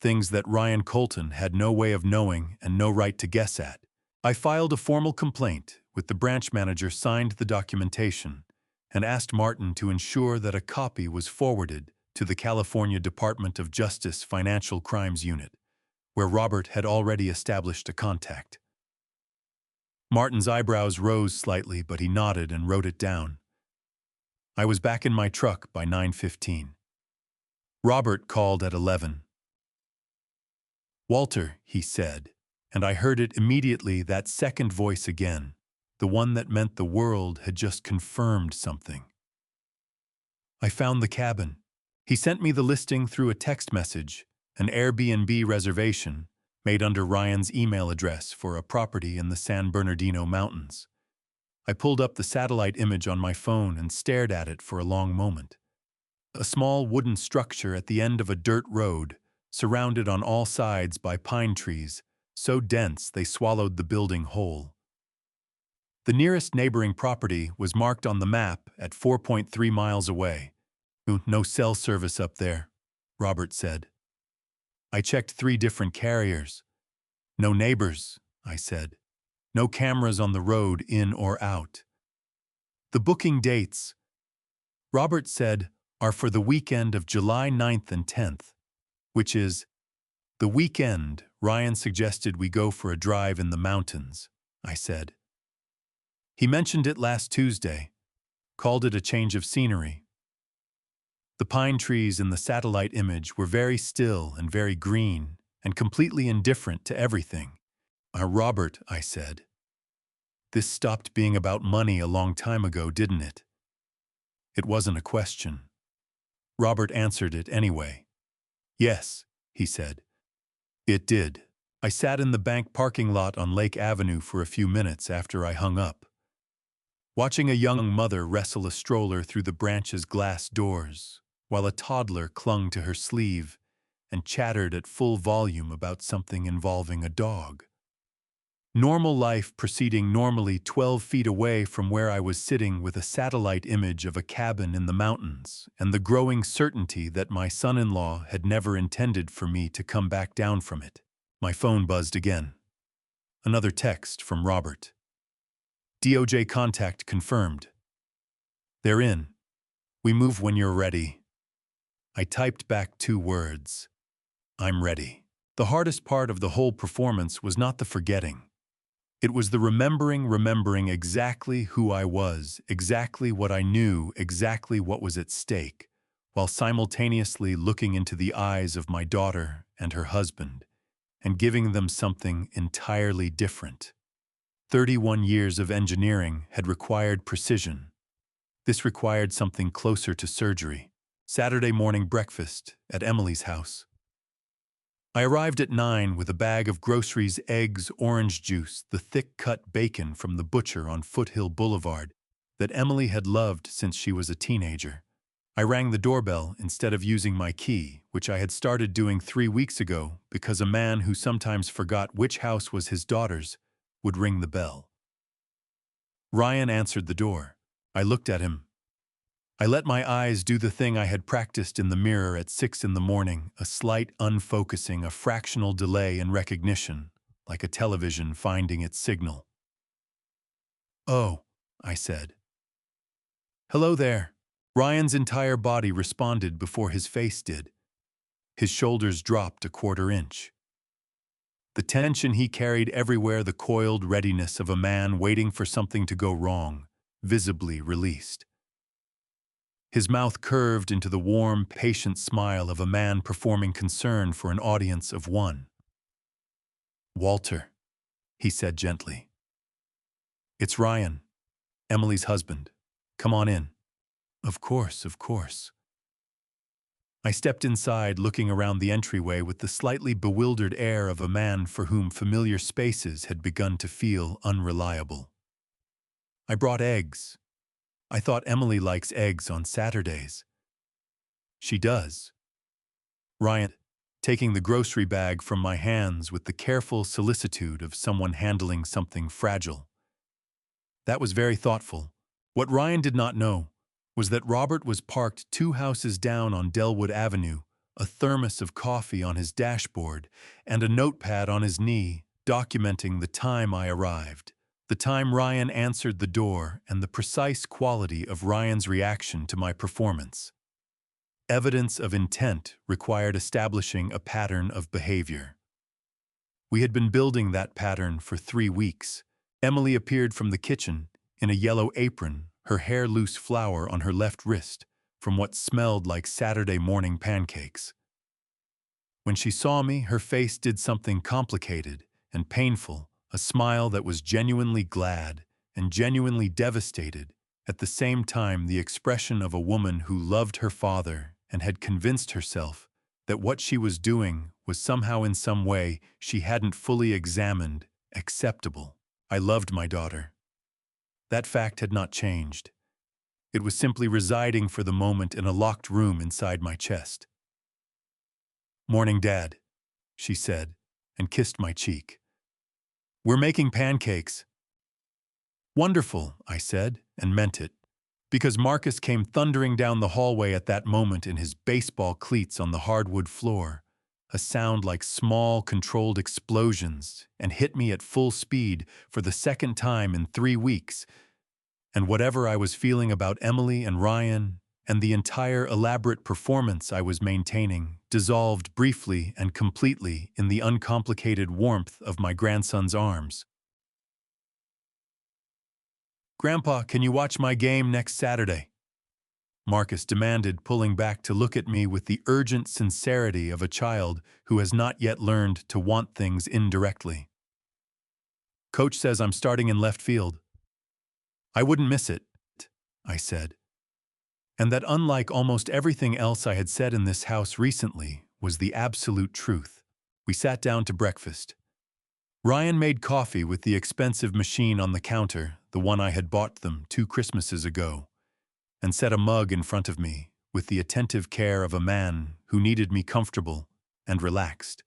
Speaker 1: Things that Ryan Colton had no way of knowing and no right to guess at. I filed a formal complaint with the branch manager, signed the documentation, and asked Martin to ensure that a copy was forwarded to the California Department of Justice Financial Crimes Unit, where Robert had already established a contact. Martin's eyebrows rose slightly, but he nodded and wrote it down. I was back in my truck by 9:15. Robert called at 11. "Walter," he said, and I heard it immediately, that second voice again, the one that meant the world had just confirmed something. "I found the cabin." He sent me the listing through a text message, an Airbnb reservation made under Ryan's email address for a property in the San Bernardino Mountains. I pulled up the satellite image on my phone and stared at it for a long moment. A small wooden structure at the end of a dirt road, surrounded on all sides by pine trees, so dense they swallowed the building whole. The nearest neighboring property was marked on the map at 4.3 miles away. "No cell service up there," Robert said. I checked 3 different carriers. "No neighbors," I said. "No cameras on the road, in or out." "The booking dates," Robert said, "are for the weekend of July 9th and 10th, which is the weekend Ryan suggested we go for a drive in the mountains," I said. "He mentioned it last Tuesday, called it a change of scenery." The pine trees in the satellite image were very still and very green and completely indifferent to everything. "Robert," I said, "this stopped being about money a long time ago, didn't it?" It wasn't a question. Robert answered it anyway. "Yes," he said. "It did." I sat in the bank parking lot on Lake Avenue for a few minutes after I hung up, watching a young mother wrestle a stroller through the branch's glass doors, while a toddler clung to her sleeve and chattered at full volume about something involving a dog. Normal life proceeding normally 12 feet away from where I was sitting, with a satellite image of a cabin in the mountains and the growing certainty that my son-in-law had never intended for me to come back down from it. My phone buzzed again. Another text from Robert. "DOJ contact confirmed. They're in. We move when you're ready." I typed back 2 words. "I'm ready." The hardest part of the whole performance was not the forgetting. It was the remembering exactly who I was, exactly what I knew, exactly what was at stake, while simultaneously looking into the eyes of my daughter and her husband, and giving them something entirely different. 31 years of engineering had required precision. This required something closer to surgery. Saturday morning breakfast at Emily's house. I arrived at 9 with a bag of groceries, eggs, orange juice, the thick-cut bacon from the butcher on Foothill Boulevard that Emily had loved since she was a teenager. I rang the doorbell instead of using my key, which I had started doing 3 weeks ago because a man who sometimes forgot which house was his daughter's would ring the bell. Ryan answered the door. I looked at him. I let my eyes do the thing I had practiced in the mirror at 6 in the morning, a slight unfocusing, a fractional delay in recognition, like a television finding its signal. "Oh," I said. "Hello there." Ryan's entire body responded before his face did. His shoulders dropped a quarter inch. The tension he carried everywhere, the coiled readiness of a man waiting for something to go wrong, visibly released. His mouth curved into the warm, patient smile of a man performing concern for an audience of one. "Walter," he said gently. "It's Ryan, Emily's husband. Come on in." Of course, of course." I stepped inside, looking around the entryway with the slightly bewildered air of a man for whom familiar spaces had begun to feel unreliable. "I brought eggs. I thought Emily likes eggs on Saturdays." "She does." Ryan, taking the grocery bag from my hands with the careful solicitude of someone handling something fragile. "That was very thoughtful." What Ryan did not know was that Robert was parked 2 houses down on Delwood Avenue, a thermos of coffee on his dashboard, and a notepad on his knee, documenting the time I arrived, the time Ryan answered the door, and the precise quality of Ryan's reaction to my performance. Evidence of intent required establishing a pattern of behavior. We had been building that pattern for 3 weeks. Emily appeared from the kitchen in a yellow apron, her hair loose flower on her left wrist, from what smelled like Saturday morning pancakes. When she saw me, her face did something complicated and painful, a smile that was genuinely glad and genuinely devastated, at the same time the expression of a woman who loved her father and had convinced herself that what she was doing was somehow in some way she hadn't fully examined acceptable. I loved my daughter. That fact had not changed. It was simply residing for the moment in a locked room inside my chest. "Morning, Dad," she said, and kissed my cheek. "We're making pancakes." "Wonderful," I said, and meant it, because Marcus came thundering down the hallway at that moment in his baseball cleats on the hardwood floor, a sound like small, controlled explosions, and hit me at full speed for the second time in 3 weeks, and whatever I was feeling about Emily and Ryan and the entire elaborate performance I was maintaining dissolved briefly and completely in the uncomplicated warmth of my grandson's arms. "Grandpa, can you watch my game next Saturday?" Marcus demanded, pulling back to look at me with the urgent sincerity of a child who has not yet learned to want things indirectly. "Coach says I'm starting in left field." "I wouldn't miss it," I said. And that, unlike almost everything else I had said in this house recently, was the absolute truth. We sat down to breakfast. Ryan made coffee with the expensive machine on the counter, the one I had bought them 2 Christmases ago, and set a mug in front of me with the attentive care of a man who needed me comfortable and relaxed.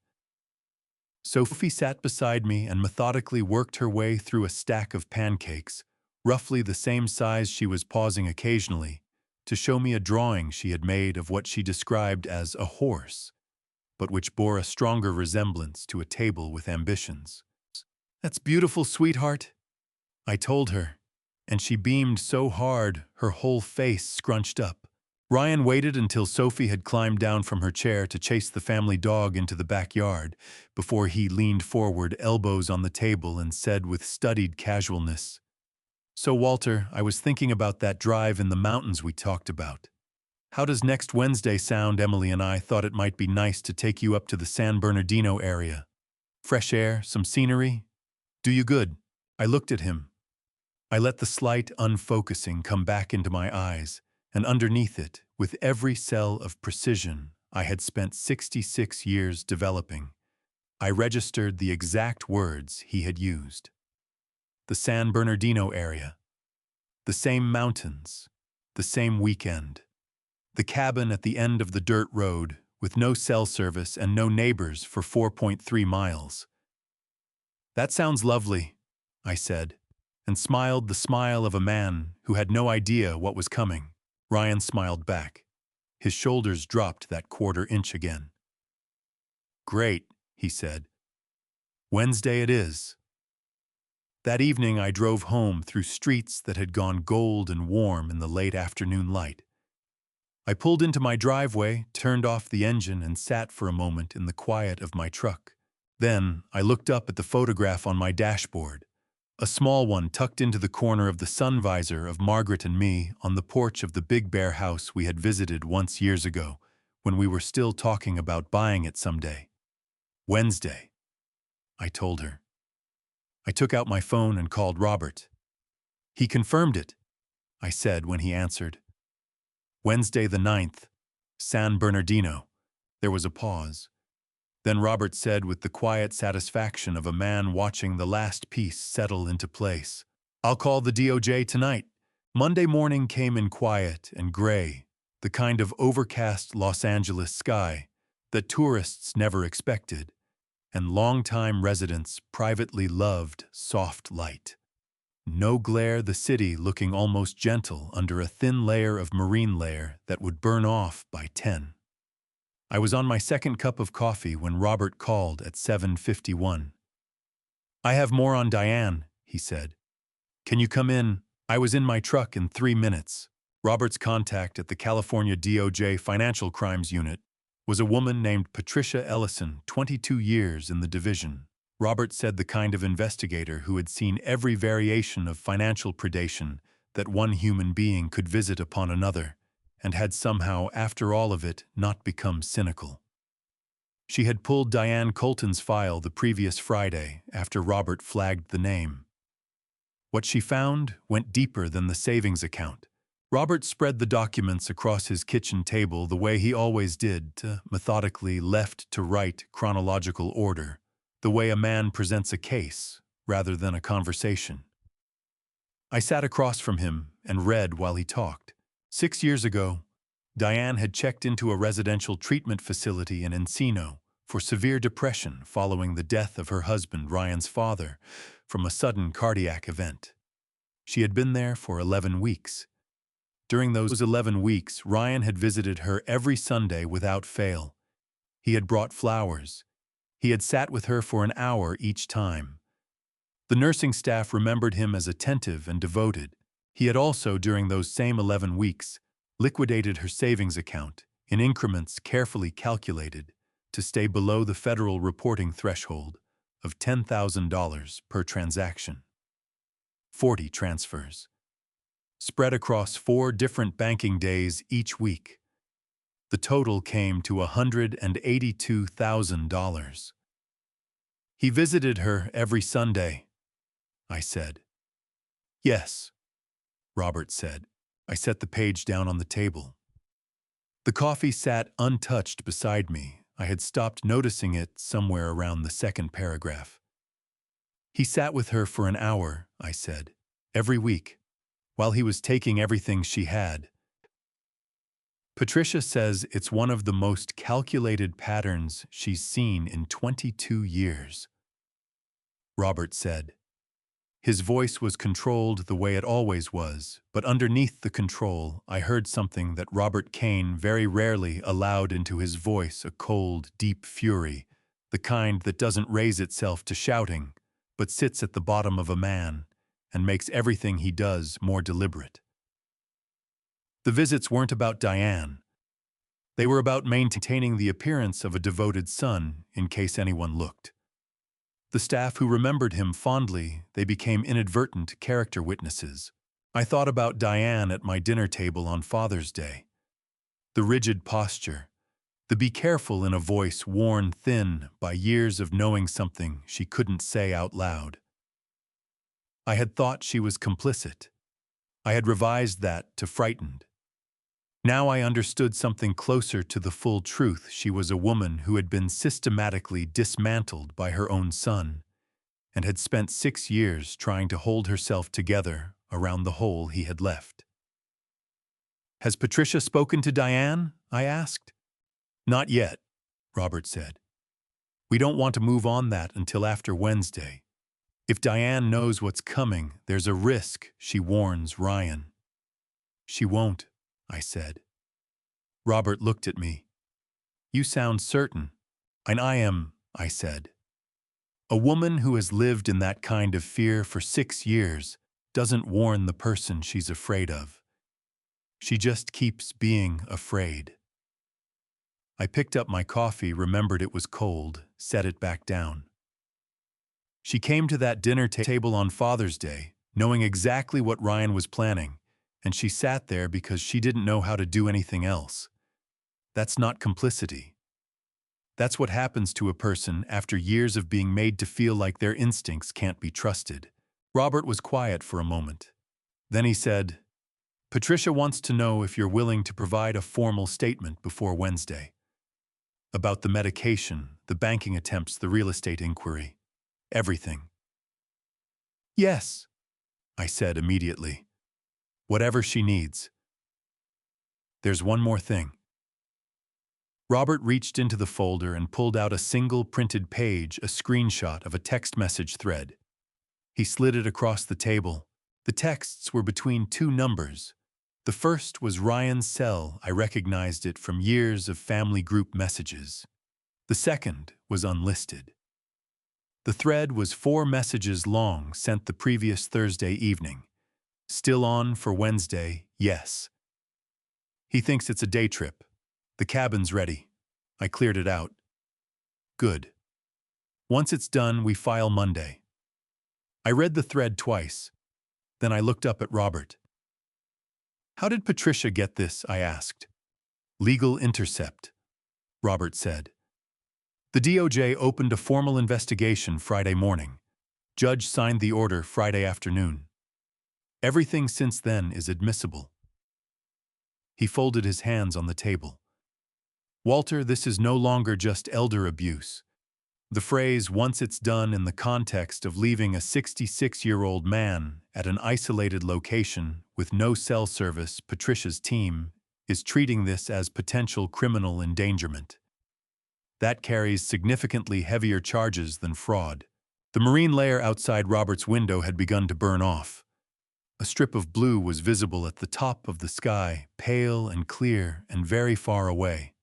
Speaker 1: Sophie sat beside me and methodically worked her way through a stack of pancakes, roughly the same size. She was pausing occasionally to show me a drawing she had made of what she described as a horse, but which bore a stronger resemblance to a table with ambitions. "That's beautiful, sweetheart," I told her, and she beamed so hard her whole face scrunched up. Ryan waited until Sophie had climbed down from her chair to chase the family dog into the backyard before he leaned forward, elbows on the table, and said with studied casualness, "So, Walter, I was thinking about that drive in the mountains we talked about. How does next Wednesday sound? Emily and I thought it might be nice to take you up to the San Bernardino area. Fresh air, some scenery. Do you good?" I looked at him. I let the slight unfocusing come back into my eyes, and underneath it, with every cell of precision I had spent 66 years developing, I registered the exact words he had used. The San Bernardino area. The same mountains. The same weekend. The cabin at the end of the dirt road, with no cell service and no neighbors for 4.3 miles. That sounds lovely, I said, and smiled the smile of a man who had no idea what was coming. Ryan smiled back. His shoulders dropped that quarter-inch again. Great, he said. Wednesday it is. That evening I drove home through streets that had gone gold and warm in the late afternoon light. I pulled into my driveway, turned off the engine, and sat for a moment in the quiet of my truck. Then I looked up at the photograph on my dashboard, a small one tucked into the corner of the sun visor of Margaret and me on the porch of the big bare house we had visited once years ago, when we were still talking about buying it someday. Wednesday, I told her. I took out my phone and called Robert. He confirmed it, I said when he answered. Wednesday the 9th, San Bernardino. There was a pause. Then Robert said with the quiet satisfaction of a man watching the last piece settle into place, I'll call the DOJ tonight. Monday morning came in quiet and gray, the kind of overcast Los Angeles sky that tourists never expected, and longtime residents privately loved soft light. No glare, the city looking almost gentle under a thin layer of marine layer that would burn off by 10. I was on my second cup of coffee when Robert called at 7:51. I have more on Diane, he said. Can you come in? I was in my truck in 3 minutes. Robert's contact at the California DOJ Financial Crimes Unit was a woman named Patricia Ellison, 22 years in the division. Robert said the kind of investigator who had seen every variation of financial predation that one human being could visit upon another, and had somehow, after all of it, not become cynical. She had pulled Diane Colton's file the previous Friday after Robert flagged the name. What she found went deeper than the savings account. Robert spread the documents across his kitchen table the way he always did, to methodically left to right chronological order, the way a man presents a case rather than a conversation. I sat across from him and read while he talked. 6 years ago, Diane had checked into a residential treatment facility in Encino for severe depression following the death of her husband, Ryan's father, from a sudden cardiac event. She had been there for 11 weeks. During those 11 weeks, Ryan had visited her every Sunday without fail. He had brought flowers. He had sat with her for an hour each time. The nursing staff remembered him as attentive and devoted. He had also, during those same 11 weeks, liquidated her savings account in increments carefully calculated to stay below the federal reporting threshold of $10,000 per transaction. 40 transfers, spread across 4 different banking days each week. The total came to $182,000. He visited her every Sunday, I said. Yes, Robert said. I set the page down on the table. The coffee sat untouched beside me. I had stopped noticing it somewhere around the second paragraph. He sat with her for an hour, I said, every week, while he was taking everything she had. Patricia says it's one of the most calculated patterns she's seen in 22 years. Robert said. His voice was controlled the way it always was, but underneath the control, I heard something that Robert Kane very rarely allowed into his voice, a cold, deep fury, the kind that doesn't raise itself to shouting, but sits at the bottom of a man and makes everything he does more deliberate. The visits weren't about Diane. They were about maintaining the appearance of a devoted son in case anyone looked. The staff who remembered him fondly, they became inadvertent character witnesses. I thought about Diane at my dinner table on Father's Day. The rigid posture, the be careful in a voice worn thin by years of knowing something she couldn't say out loud. I had thought she was complicit. I had revised that to frightened. Now I understood something closer to the full truth. She was a woman who had been systematically dismantled by her own son and had spent 6 years trying to hold herself together around the hole he had left. "Has Patricia spoken to Diane?" I asked. "Not yet," Robert said. "We don't want to move on that until after Wednesday. If Diane knows what's coming, there's a risk she warns Ryan." "She won't," I said. Robert looked at me. "You sound certain." "And I am," I said. "A woman who has lived in that kind of fear for 6 years doesn't warn the person she's afraid of. She just keeps being afraid." I picked up my coffee, remembered it was cold, set it back down. She came to that dinner table on Father's Day, knowing exactly what Ryan was planning, and she sat there because she didn't know how to do anything else. That's not complicity. That's what happens to a person after years of being made to feel like their instincts can't be trusted. Robert was quiet for a moment. Then he said, "Patricia wants to know if you're willing to provide a formal statement before Wednesday. About the medication, the banking attempts, the real estate inquiry. Everything." "Yes," I said immediately. "Whatever she needs." "There's one more thing." Robert reached into the folder and pulled out a single printed page, a screenshot of a text message thread. He slid it across the table. The texts were between 2 numbers. The first was Ryan's cell. I recognized it from years of family group messages. The second was unlisted. The thread was 4 messages long, sent the previous Thursday evening. "Still on for Wednesday, yes. He thinks it's a day trip. The cabin's ready. I cleared it out. Good. Once it's done, we file Monday." I read the thread twice. Then I looked up at Robert. "How did Patricia get this?" I asked. "Legal intercept," Robert said. "The DOJ opened a formal investigation Friday morning. Judge signed the order Friday afternoon. Everything since then is admissible." He folded his hands on the table. "Walter, this is no longer just elder abuse. The phrase, 'once it's done,' in the context of leaving a 66-year-old man at an isolated location with no cell service, Patricia's team is treating this as potential criminal endangerment. That carries significantly heavier charges than fraud." The marine layer outside Robert's window had begun to burn off. A strip of blue was visible at the top of the sky, pale and clear and very far away.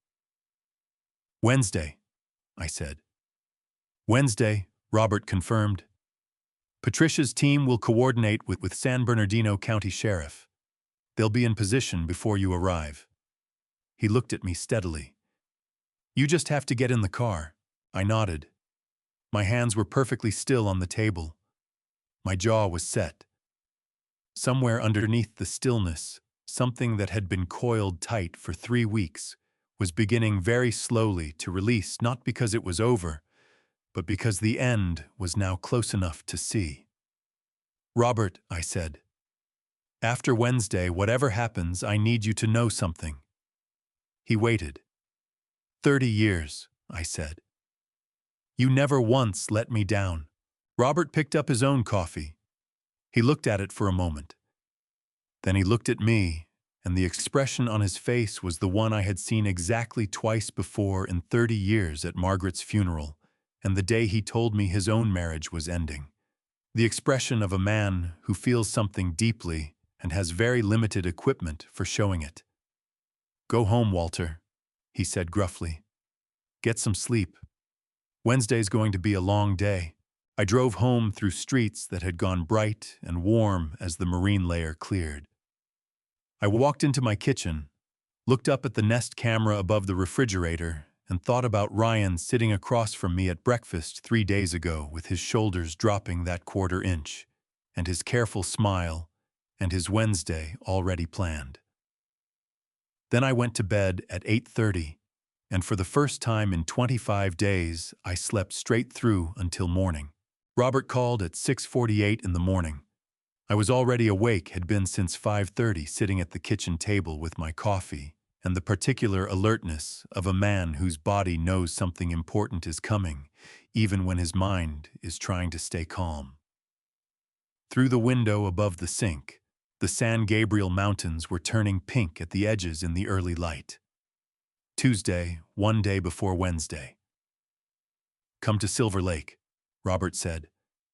Speaker 1: "Wednesday," I said. "Wednesday," Robert confirmed. "Patricia's team will coordinate with San Bernardino County Sheriff. They'll be in position before you arrive." He looked at me steadily. "You just have to get in the car." I nodded. My hands were perfectly still on the table. My jaw was set. Somewhere underneath the stillness, something that had been coiled tight for 3 weeks was beginning very slowly to release, not because it was over, but because the end was now close enough to see. "Robert," I said, "after Wednesday, whatever happens, I need you to know something." He waited. 30 years, I said. "You never once let me down." Robert picked up his own coffee. He looked at it for a moment. Then he looked at me, and the expression on his face was the one I had seen exactly twice before in 30 years at Margaret's funeral, and the day he told me his own marriage was ending. The expression of a man who feels something deeply and has very limited equipment for showing it. "Go home, Walter," he said gruffly. "Get some sleep. Wednesday's going to be a long day." I drove home through streets that had gone bright and warm as the marine layer cleared. I walked into my kitchen, looked up at the Nest camera above the refrigerator, and thought about Ryan sitting across from me at breakfast 3 days ago with his shoulders dropping that 1/4 inch, and his careful smile, and his Wednesday already planned. Then I went to bed at 8:30, and for the first time in 25 days, I slept straight through until morning. Robert called at 6:48 in the morning. I was already awake, had been since 5:30, sitting at the kitchen table with my coffee, and the particular alertness of a man whose body knows something important is coming, even when his mind is trying to stay calm. Through the window above the sink, the San Gabriel Mountains were turning pink at the edges in the early light. Tuesday, one day before Wednesday. "Come to Silver Lake," Robert said.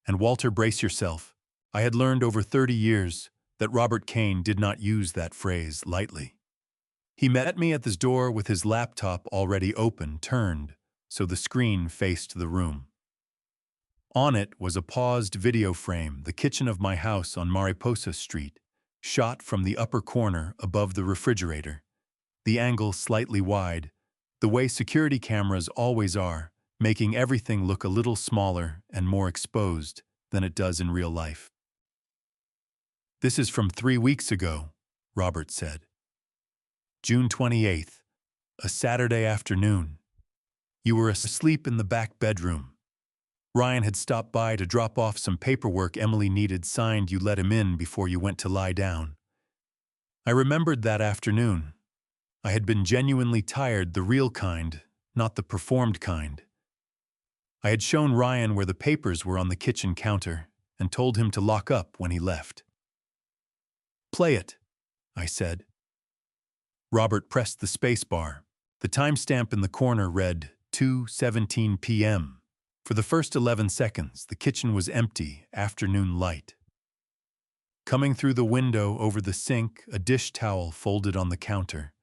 Speaker 1: And Walter, brace yourself. I had learned over 30 years that Robert Kane did not use that phrase lightly. He met me at his door with his laptop already open, turned, so the screen faced the room. On it was a paused video frame, the kitchen of my house on Mariposa Street, shot from the upper corner above the refrigerator. The angle slightly wide, the way security cameras always are, making everything look a little smaller and more exposed than it does in real life. "This is from 3 weeks ago," Robert said. "June 28th, a Saturday afternoon. You were asleep in the back bedroom. Ryan had stopped by to drop off some paperwork Emily needed signed. You let him in before you went to lie down. I remembered that afternoon. I had been genuinely tired, the real kind, not the performed kind. I had shown Ryan where the papers were on the kitchen counter and told him to lock up when he left. "Play it," I said. Robert pressed the space bar. The timestamp in the corner read 2:17 p.m. For the first 11 seconds, the kitchen was empty, afternoon light. Coming through the window over the sink, a dish towel folded on the counter.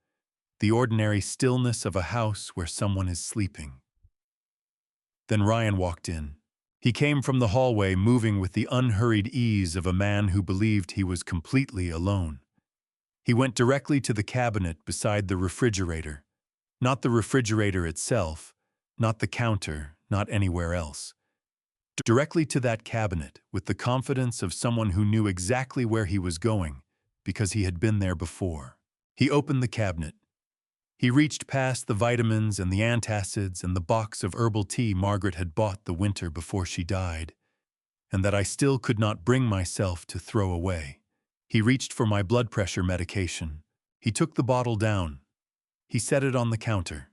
Speaker 1: The ordinary stillness of a house where someone is sleeping. Then Ryan walked in. He came from the hallway, moving with the unhurried ease of a man who believed he was completely alone. He went directly to the cabinet beside the refrigerator. Not the refrigerator itself, not the counter, not anywhere else. Directly to that cabinet, with the confidence of someone who knew exactly where he was going, because he had been there before. He opened the cabinet. He reached past the vitamins and the antacids and the box of herbal tea Margaret had bought the winter before she died, and that I still could not bring myself to throw away. He reached for my blood pressure medication. He took the bottle down. He set it on the counter.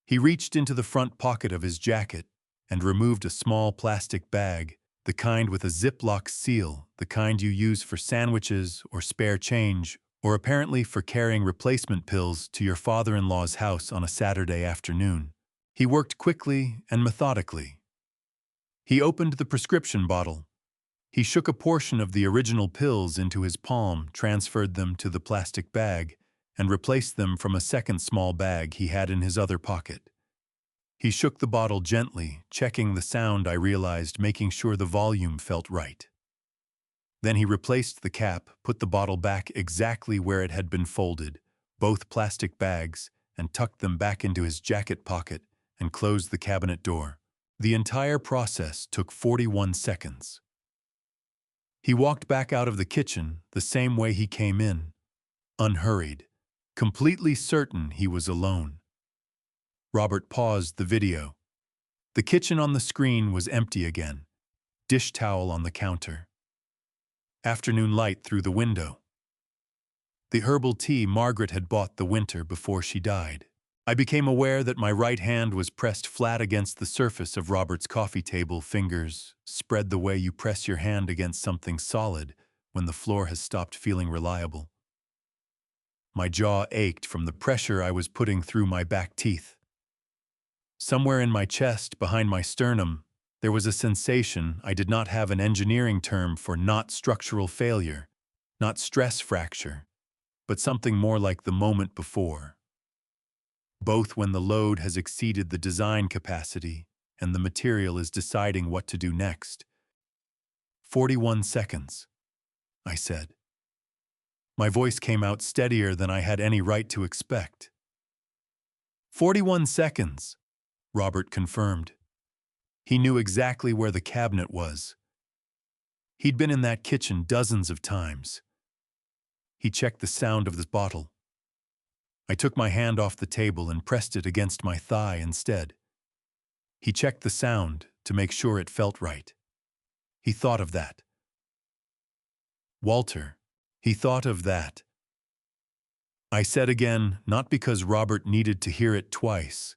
Speaker 1: He reached into the front pocket of his jacket and removed a small plastic bag, the kind with a Ziploc seal, the kind you use for sandwiches or spare change, or apparently for carrying replacement pills to your father-in-law's house on a Saturday afternoon. He worked quickly and methodically. He opened the prescription bottle. He shook a portion of the original pills into his palm, transferred them to the plastic bag, and replaced them from a second small bag he had in his other pocket. He shook the bottle gently, checking the sound, I realized, making sure the volume felt right. Then he replaced the cap, put the bottle back exactly where it had been folded, both plastic bags, and tucked them back into his jacket pocket and closed the cabinet door. The entire process took 41 seconds. He walked back out of the kitchen the same way he came in, unhurried, completely certain he was alone. Robert paused the video. The kitchen on the screen was empty again, dish towel on the counter. Afternoon light through the window. The herbal tea Margaret had bought the winter before she died. I became aware that my right hand was pressed flat against the surface of Robert's coffee table, fingers spread the way you press your hand against something solid when the floor has stopped feeling reliable. My jaw ached from the pressure I was putting through my back teeth. Somewhere in my chest, behind my sternum, there was a sensation I did not have an engineering term for, not structural failure, not stress fracture, but something more like the moment before. Both when the load has exceeded the design capacity and the material is deciding what to do next. 41 seconds, I said. My voice came out steadier than I had any right to expect. 41 seconds, Robert confirmed. He knew exactly where the cabinet was. He'd been in that kitchen dozens of times. He checked the sound of the bottle. I took my hand off the table and pressed it against my thigh instead. He checked the sound to make sure it felt right. He thought of that. Walter, he thought of that. I said again, not because Robert needed to hear it twice,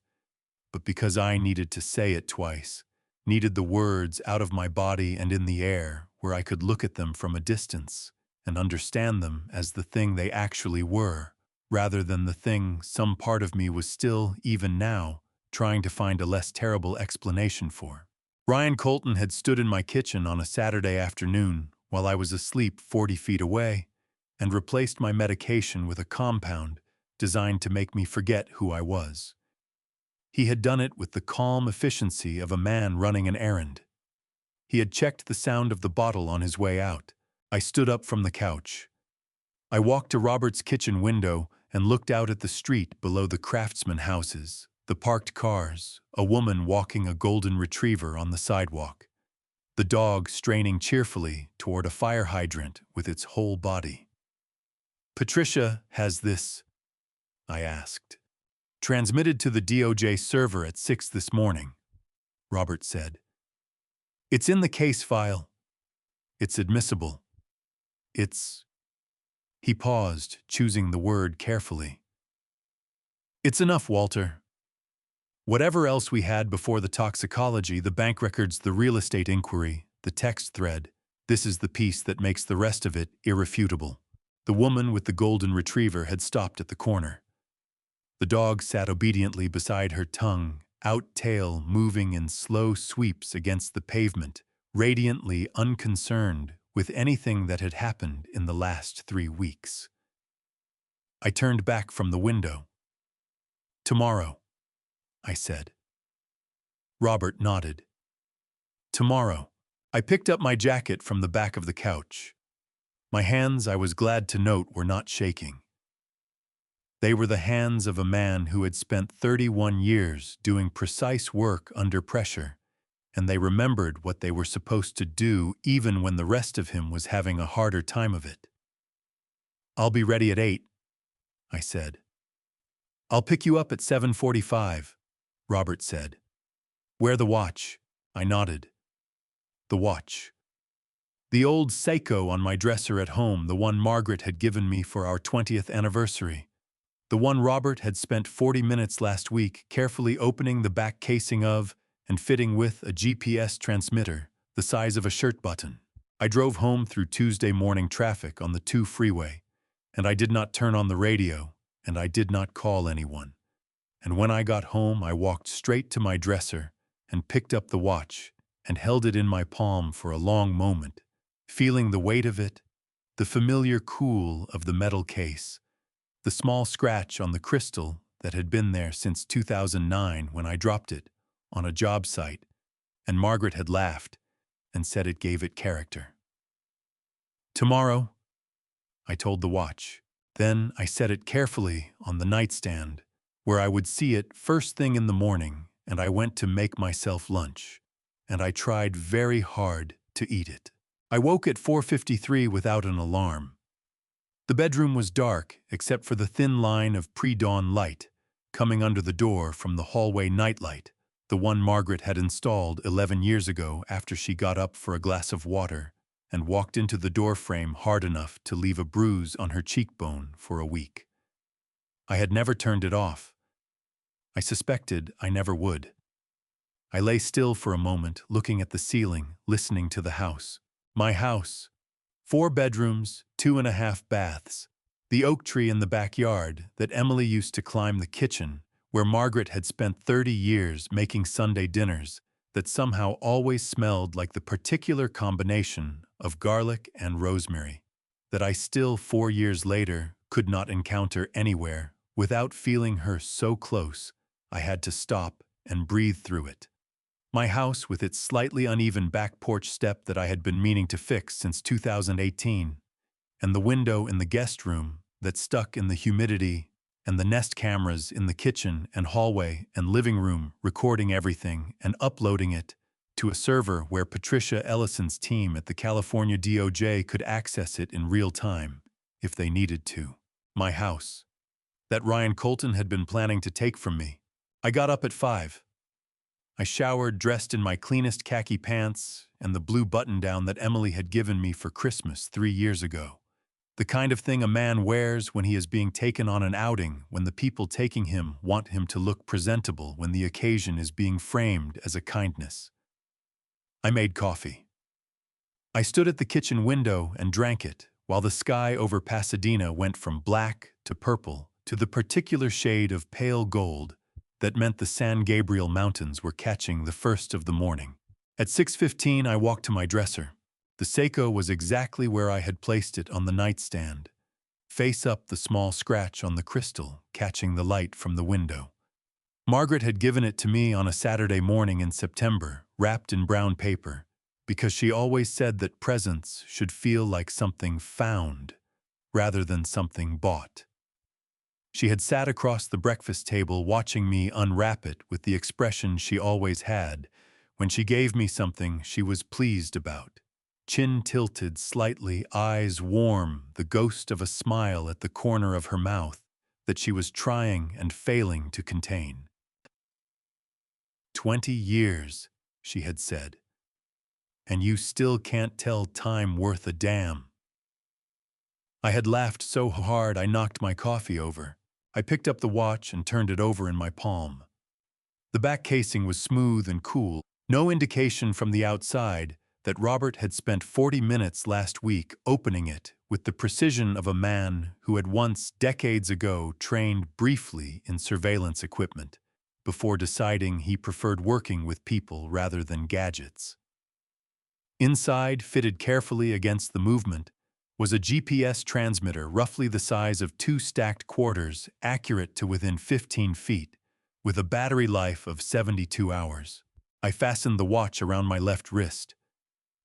Speaker 1: but because I needed to say it twice, needed the words out of my body and in the air, where I could look at them from a distance and understand them as the thing they actually were, rather than the thing some part of me was still, even now, trying to find a less terrible explanation for. Ryan Colton had stood in my kitchen on a Saturday afternoon while I was asleep 40 feet away and replaced my medication with a compound designed to make me forget who I was. He had done it with the calm efficiency of a man running an errand. He had checked the sound of the bottle on his way out. I stood up from the couch. I walked to Robert's kitchen window and looked out at the street below the craftsman houses, the parked cars, a woman walking a golden retriever on the sidewalk, the dog straining cheerfully toward a fire hydrant with its whole body. "Patricia has this?" I asked. "Transmitted to the DOJ server at 6 this morning," Robert said. "It's in the case file. It's admissible. It's—" He paused, choosing the word carefully. "It's enough, Walter. Whatever else we had before the toxicology, the bank records, the real estate inquiry, the text thread, this is the piece that makes the rest of it irrefutable." The woman with the golden retriever had stopped at the corner. The dog sat obediently beside her, tongue out, tail moving in slow sweeps against the pavement, radiantly unconcerned with anything that had happened in the last 3 weeks. I turned back from the window. "Tomorrow," I said. Robert nodded. "Tomorrow." I picked up my jacket from the back of the couch. My hands, I was glad to note, were not shaking. They were the hands of a man who had spent 31 years doing precise work under pressure, and they remembered what they were supposed to do even when the rest of him was having a harder time of it. "I'll be ready at 8, I said. "I'll pick you up at 7:45, Robert said. "Wear the watch," I nodded. The watch. The old Seiko on my dresser at home, the one Margaret had given me for our 20th anniversary. The one Robert had spent 40 minutes last week carefully opening the back casing of and fitting with a GPS transmitter the size of a shirt button. I drove home through Tuesday morning traffic on the 2 freeway, and I did not turn on the radio, and I did not call anyone. And when I got home, I walked straight to my dresser and picked up the watch and held it in my palm for a long moment, feeling the weight of it, the familiar cool of the metal case, the small scratch on the crystal that had been there since 2009 when I dropped it on a job site, and Margaret had laughed and said it gave it character. "Tomorrow," I told the watch. Then I set it carefully on the nightstand, where I would see it first thing in the morning, and I went to make myself lunch, and I tried very hard to eat it. I woke at 4:53 without an alarm. The bedroom was dark except for the thin line of pre-dawn light coming under the door from the hallway nightlight, the one Margaret had installed 11 years ago after she got up for a glass of water and walked into the doorframe hard enough to leave a bruise on her cheekbone for a week. I had never turned it off. I suspected I never would. I lay still for a moment, looking at the ceiling, listening to the house. My house. 4 bedrooms, 2.5 baths. The oak tree in the backyard that Emily used to climb the kitchen, where Margaret had spent 30 years making Sunday dinners that somehow always smelled like the particular combination of garlic and rosemary that I still 4 years later could not encounter anywhere without feeling her so close I had to stop and breathe through it. My house with its slightly uneven back porch step that I had been meaning to fix since 2018, and the window in the guest room that stuck in the humidity, and the Nest cameras in the kitchen and hallway and living room recording everything and uploading it to a server where Patricia Ellison's team at the California DOJ could access it in real time if they needed to. My house. That Ryan Colton had been planning to take from me. I got up at 5. I showered, dressed in my cleanest khaki pants, and the blue button-down that Emily had given me for Christmas 3 years ago. The kind of thing a man wears when he is being taken on an outing, when the people taking him want him to look presentable, when the occasion is being framed as a kindness. I made coffee. I stood at the kitchen window and drank it, while the sky over Pasadena went from black to purple to the particular shade of pale gold that meant the San Gabriel Mountains were catching the first of the morning. At 6:15, I walked to my dresser. The Seiko was exactly where I had placed it on the nightstand, face up, the small scratch on the crystal catching the light from the window. Margaret had given it to me on a Saturday morning in September, wrapped in brown paper, because she always said that presents should feel like something found rather than something bought. She had sat across the breakfast table watching me unwrap it with the expression she always had when she gave me something she was pleased about. Chin tilted slightly, eyes warm, the ghost of a smile at the corner of her mouth that she was trying and failing to contain. 20 years, she had said, and you still can't tell time worth a damn. I had laughed so hard I knocked my coffee over. I picked up the watch and turned it over in my palm. The back casing was smooth and cool, no indication from the outside that Robert had spent 40 minutes last week opening it with the precision of a man who had once, decades ago, trained briefly in surveillance equipment before deciding he preferred working with people rather than gadgets. Inside, fitted carefully against the movement, was a GPS transmitter roughly the size of 2 stacked quarters, accurate to within 15 feet, with a battery life of 72 hours. I fastened the watch around my left wrist.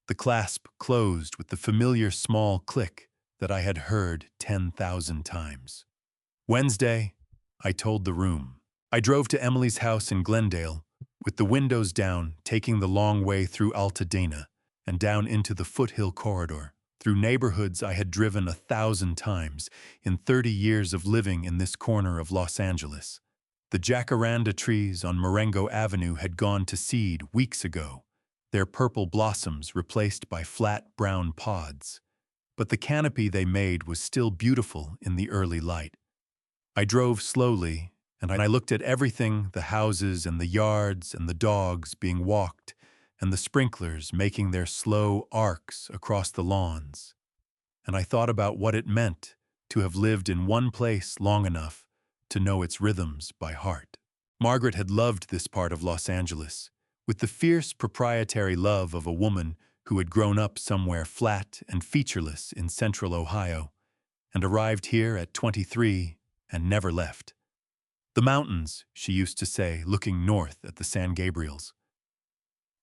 Speaker 1: The clasp closed with the familiar small click that I had heard 10,000 times. Wednesday, I told the room. I drove to Emily's house in Glendale, with the windows down, taking the long way through Altadena and down into the foothill corridor, through neighborhoods I had driven 1,000 times in 30 years of living in this corner of Los Angeles. The jacaranda trees on Marengo Avenue had gone to seed weeks ago, their purple blossoms replaced by flat brown pods. But the canopy they made was still beautiful in the early light. I drove slowly, and I looked at everything, the houses and the yards and the dogs being walked, and the sprinklers making their slow arcs across the lawns. And I thought about what it meant to have lived in one place long enough to know its rhythms by heart. Margaret had loved this part of Los Angeles, with the fierce proprietary love of a woman who had grown up somewhere flat and featureless in central Ohio, and arrived here at 23 and never left. The mountains, she used to say, looking north at the San Gabriels.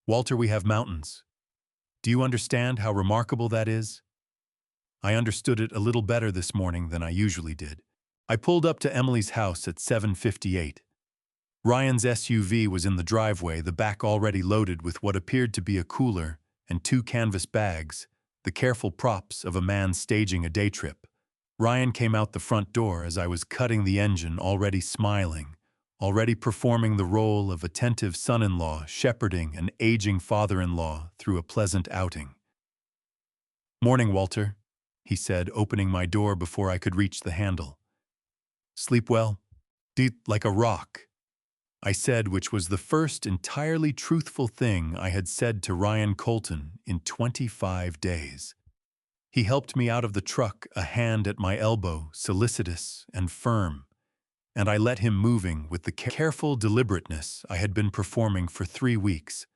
Speaker 1: Walter, we have mountains. Do you understand how remarkable that is? I understood it a little better this morning than I usually did. I pulled up to Emily's house at 7:58. Ryan's SUV was in the driveway, the back already loaded with what appeared to be a cooler and 2 canvas bags, the careful props of a man staging a day trip. Ryan came out the front door as I was cutting the engine, already smiling, already performing the role of attentive son-in-law shepherding an aging father-in-law through a pleasant outing. "Morning, Walter," he said, opening my door before I could reach the handle. "Sleep well?" "Deep like a rock," I said, which was the first entirely truthful thing I had said to Ryan Colton in 25 days. He helped me out of the truck, a hand at my elbow, solicitous and firm, and I let him moving with the careful deliberateness I had been performing for 3 weeks,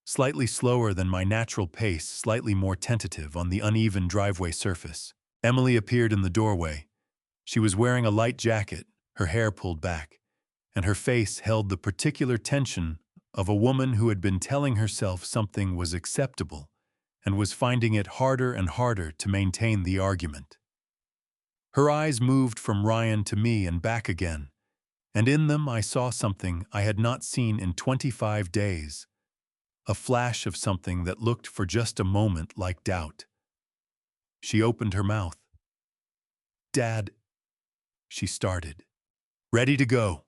Speaker 1: slightly slower than my natural pace, slightly more tentative on the uneven driveway surface. Emily appeared in the doorway. She was wearing a light jacket, her hair pulled back, and her face held the particular tension of a woman who had been telling herself something was acceptable and was finding it harder and harder to maintain the argument. Her eyes moved from Ryan to me and back again, and in them I saw something I had not seen in 25 days, a flash of something that looked for just a moment like doubt. She opened her mouth. "Dad," she started. "Ready to go,"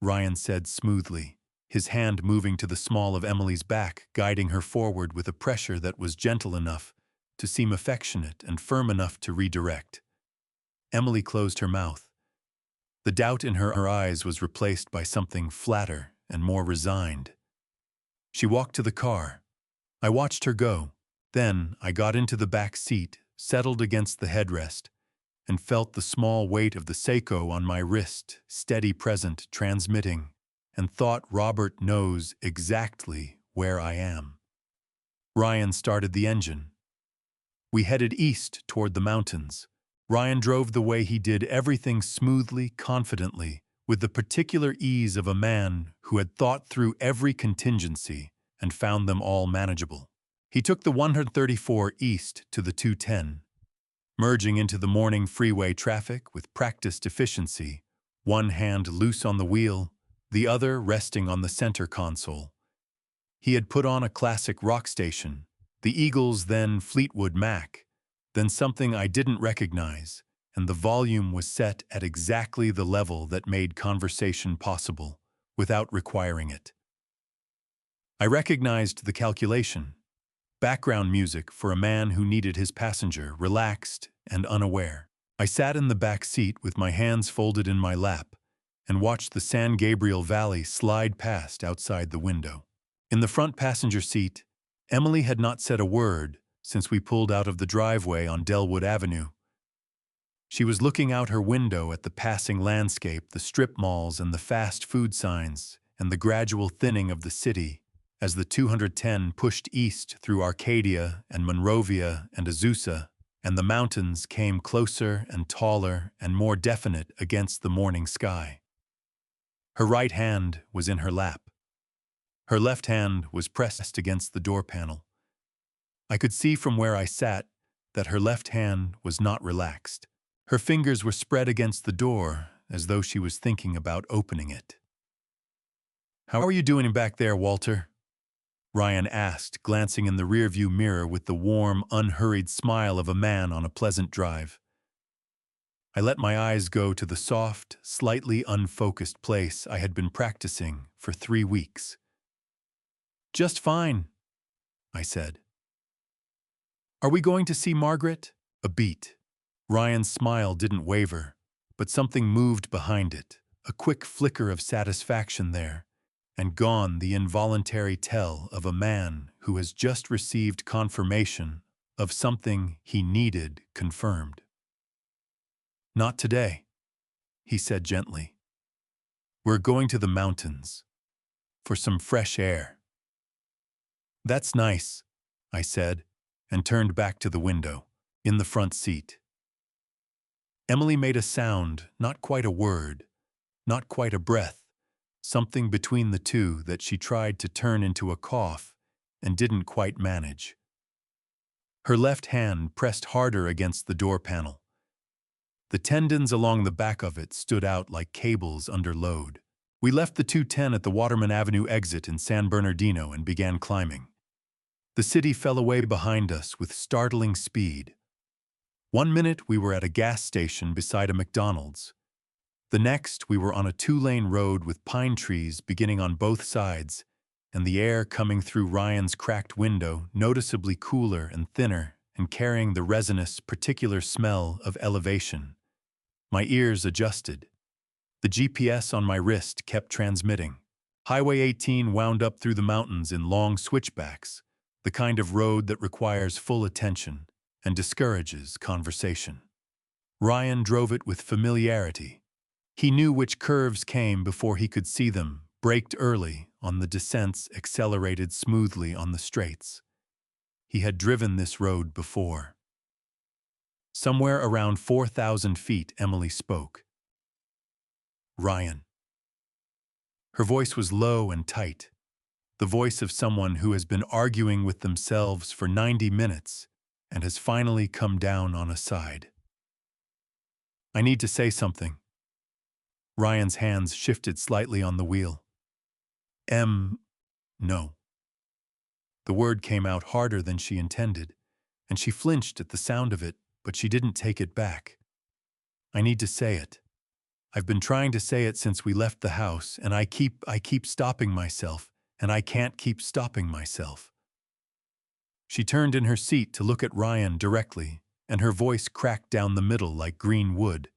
Speaker 1: Ryan said smoothly, his hand moving to the small of Emily's back, guiding her forward with a pressure that was gentle enough to seem affectionate and firm enough to redirect. Emily closed her mouth. The doubt in her eyes was replaced by something flatter and more resigned. She walked to the car. I watched her go. Then I got into the back seat, settled against the headrest, and felt the small weight of the Seiko on my wrist, steady present, transmitting, and thought Robert knows exactly where I am. Ryan started the engine. We headed east toward the mountains. Ryan drove the way he did, everything smoothly, confidently, with the particular ease of a man who had thought through every contingency and found them all manageable. He took the 134 east to the 210, merging into the morning freeway traffic with practiced efficiency, one hand loose on the wheel, the other resting on the center console. He had put on a classic rock station, the Eagles' then Fleetwood Mac, then something I didn't recognize, and the volume was set at exactly the level that made conversation possible, without requiring it. I recognized the calculation. Background music for a man who needed his passenger, relaxed and unaware. I sat in the back seat with my hands folded in my lap and watched the San Gabriel Valley slide past outside the window. In the front passenger seat, Emily had not said a word since we pulled out of the driveway on Delwood Avenue. She was looking out her window at the passing landscape, the strip malls and the fast food signs, and the gradual thinning of the city as the 210 pushed east through Arcadia and Monrovia and Azusa, and the mountains came closer and taller and more definite against the morning sky. Her right hand was in her lap. Her left hand was pressed against the door panel. I could see from where I sat that her left hand was not relaxed. Her fingers were spread against the door as though she was thinking about opening it. "How are you doing back there, Walter?" Ryan asked, glancing in the rearview mirror with the warm, unhurried smile of a man on a pleasant drive. I let my eyes go to the soft, slightly unfocused place I had been practicing for 3 weeks. "Just fine," I said. "Are we going to see Margaret?" A beat. Ryan's smile didn't waver, but something moved behind it, a quick flicker of satisfaction there, and gone the involuntary tell of a man who has just received confirmation of something he needed confirmed. "Not today," he said gently. "We're going to the mountains for some fresh air." "That's nice," I said, and turned back to the window, in the front seat. Emily made a sound, not quite a word, not quite a breath, something between the two that she tried to turn into a cough and didn't quite manage. Her left hand pressed harder against the door panel. The tendons along the back of it stood out like cables under load. We left the 210 at the Waterman Avenue exit in San Bernardino and began climbing. The city fell away behind us with startling speed. 1 minute we were at a gas station beside a McDonald's. The next we were on a 2-lane road with pine trees beginning on both sides, and the air coming through Ryan's cracked window noticeably cooler and thinner and carrying the resinous, particular smell of elevation. My ears adjusted. The GPS on my wrist kept transmitting. Highway 18 wound up through the mountains in long switchbacks, the kind of road that requires full attention and discourages conversation. Ryan drove it with familiarity. He knew which curves came before he could see them, braked early on the descents, accelerated smoothly on the straights. He had driven this road before. Somewhere around 4,000 feet, Emily spoke. "Ryan." Her voice was low and tight, the voice of someone who has been arguing with themselves for 90 minutes and has finally come down on a side. "I need to say something." Ryan's hands shifted slightly on the wheel. No." The word came out harder than she intended, and she flinched at the sound of it, but she didn't take it back. "I need to say it. I've been trying to say it since we left the house, and I keep stopping myself, and I can't keep stopping myself." She turned in her seat to look at Ryan directly, and her voice cracked down the middle like green wood.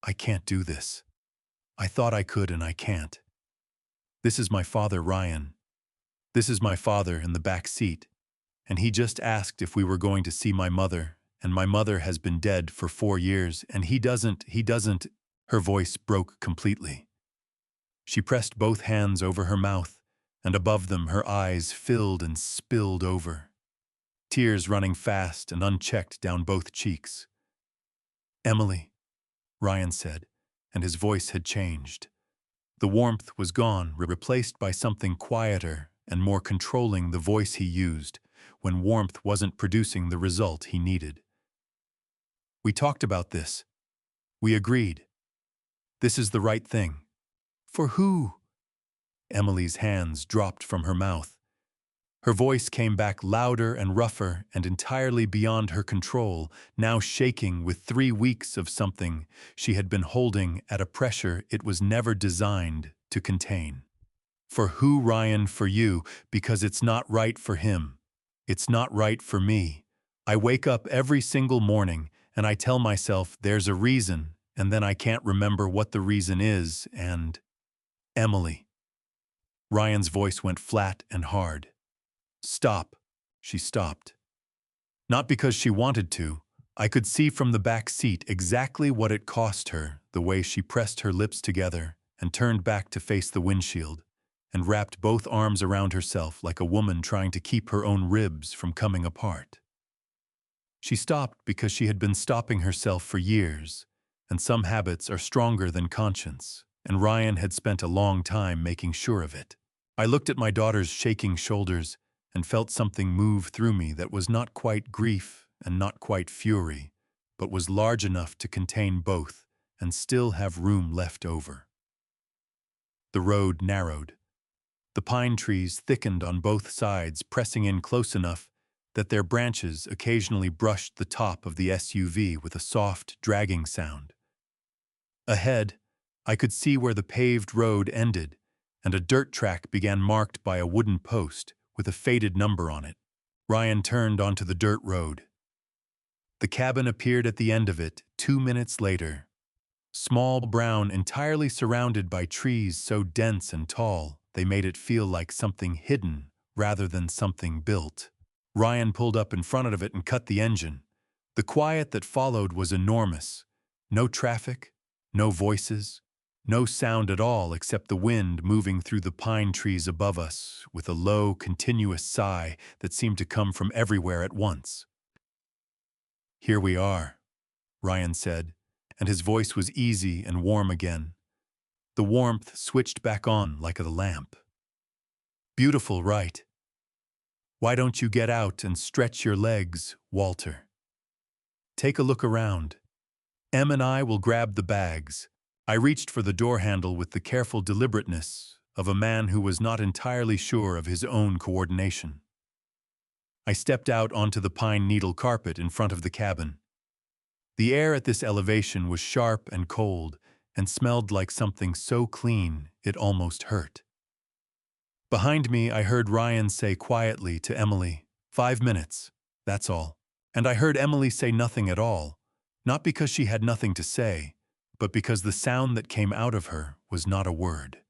Speaker 1: "I can't do this. I thought I could and I can't. This is my father, Ryan. This is my father in the back seat, and he just asked if we were going to see my mother, and my mother has been dead for 4 years, and he doesn't." Her voice broke completely. She pressed both hands over her mouth, and above them her eyes filled and spilled over, tears running fast and unchecked down both cheeks. "Emily," Ryan said, and his voice had changed. The warmth was gone, replaced by something quieter and more controlling, the voice he used when warmth wasn't producing the result he needed. "We talked about this. We agreed. This is the right thing." "For who?" Emily's hands dropped from her mouth. Her voice came back louder and rougher and entirely beyond her control, now shaking with 3 weeks of something she had been holding at a pressure it was never designed to contain. "For who, Ryan? For you, because it's not right for him. It's not right for me. I wake up every single morning and I tell myself there's a reason, and then I can't remember what the reason is, and—" "Emily." Ryan's voice went flat and hard. "Stop." She stopped. Not because she wanted to. I could see from the back seat exactly what it cost her, the way she pressed her lips together and turned back to face the windshield, and wrapped both arms around herself like a woman trying to keep her own ribs from coming apart. She stopped because she had been stopping herself for years, and some habits are stronger than conscience, and Ryan had spent a long time making sure of it. I looked at my daughter's shaking shoulders and felt something move through me that was not quite grief and not quite fury, but was large enough to contain both and still have room left over. The road narrowed. The pine trees thickened on both sides, pressing in close enough that their branches occasionally brushed the top of the SUV with a soft, dragging sound. Ahead, I could see where the paved road ended, and a dirt track began marked by a wooden post with a faded number on it. Ryan turned onto the dirt road. The cabin appeared at the end of it 2 minutes later. Small, brown, entirely surrounded by trees so dense and tall, they made it feel like something hidden rather than something built. Ryan pulled up in front of it and cut the engine. The quiet that followed was enormous. No traffic, no voices, no sound at all except the wind moving through the pine trees above us with a low, continuous sigh that seemed to come from everywhere at once. "Here we are," Ryan said, and his voice was easy and warm again. The warmth switched back on like a lamp. "Beautiful, right? Why don't you get out and stretch your legs, Walter? Take a look around. Em and I will grab the bags." I reached for the door handle with the careful deliberateness of a man who was not entirely sure of his own coordination. I stepped out onto the pine needle carpet in front of the cabin. The air at this elevation was sharp and cold and smelled like something so clean it almost hurt. Behind me, I heard Ryan say quietly to Emily, "5 minutes, that's all." And I heard Emily say nothing at all, not because she had nothing to say, but because the sound that came out of her was not a word.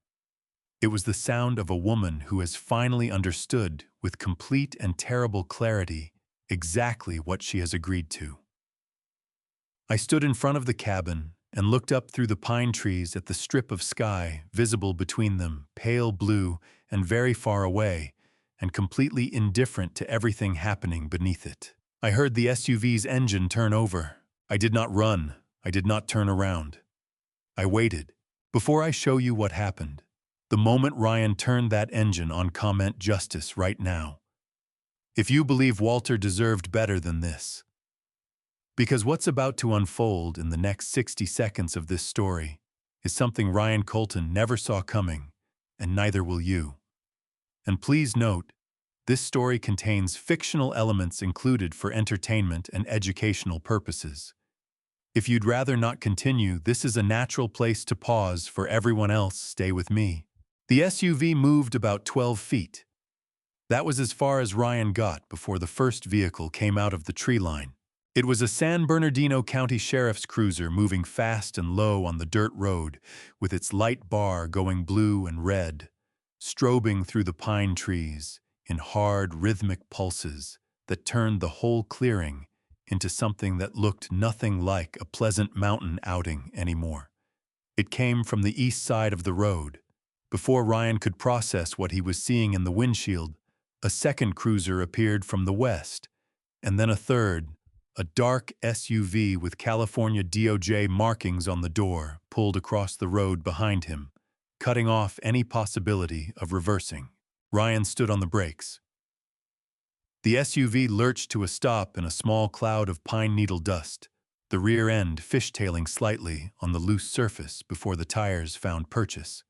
Speaker 1: It was the sound of a woman who has finally understood with complete and terrible clarity exactly what she has agreed to. I stood in front of the cabin and looked up through the pine trees at the strip of sky visible between them, pale blue and very far away, and completely indifferent to everything happening beneath it. I heard the SUV's engine turn over. I did not run. I did not turn around. I waited. Before I show you what happened, the moment Ryan turned that engine on, comment justice right now. If you believe Walter deserved better than this. Because what's about to unfold in the next 60 seconds of this story is something Ryan Colton never saw coming, and neither will you. And please note, this story contains fictional elements included for entertainment and educational purposes. If you'd rather not continue, this is a natural place to pause. For everyone else, stay with me. The SUV moved about 12 feet. That was as far as Ryan got before the first vehicle came out of the tree line. It was a San Bernardino County Sheriff's cruiser moving fast and low on the dirt road, with its light bar going blue and red, strobing through the pine trees in hard, rhythmic pulses that turned the whole clearing into something that looked nothing like a pleasant mountain outing anymore. It came from the east side of the road. Before Ryan could process what he was seeing in the windshield, a second cruiser appeared from the west, and then a third. A dark SUV with California DOJ markings on the door pulled across the road behind him, cutting off any possibility of reversing. Ryan stood on the brakes. The SUV lurched to a stop in a small cloud of pine needle dust, the rear end fishtailing slightly on the loose surface before the tires found purchase.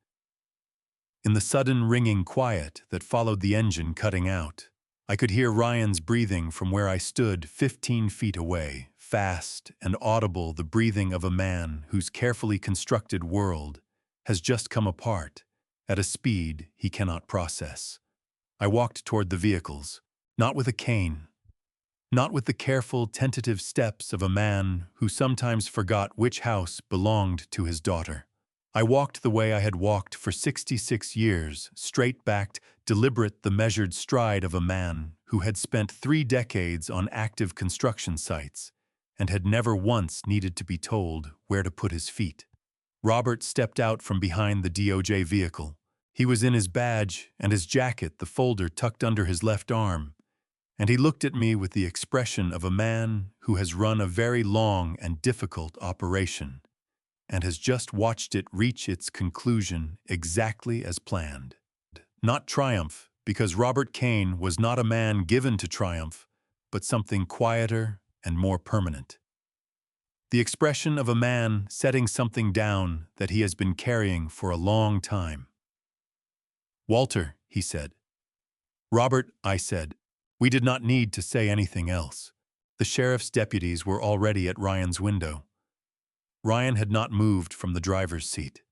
Speaker 1: In the sudden ringing quiet that followed the engine cutting out, I could hear Ryan's breathing from where I stood 15 feet away, fast and audible, the breathing of a man whose carefully constructed world has just come apart at a speed he cannot process. I walked toward the vehicles, not with a cane, not with the careful, tentative steps of a man who sometimes forgot which house belonged to his daughter. I walked the way I had walked for 66 years, straight-backed, deliberate, the measured stride of a man who had spent 3 decades on active construction sites and had never once needed to be told where to put his feet. Robert stepped out from behind the DOJ vehicle. He was in his badge and his jacket, the folder tucked under his left arm, and he looked at me with the expression of a man who has run a very long and difficult operation and has just watched it reach its conclusion exactly as planned. Not triumph, because Robert Kane was not a man given to triumph, but something quieter and more permanent. The expression of a man setting something down that he has been carrying for a long time. "Walter," he said. "Robert," I said. We did not need to say anything else. The sheriff's deputies were already at Ryan's window. Ryan had not moved from the driver's seat.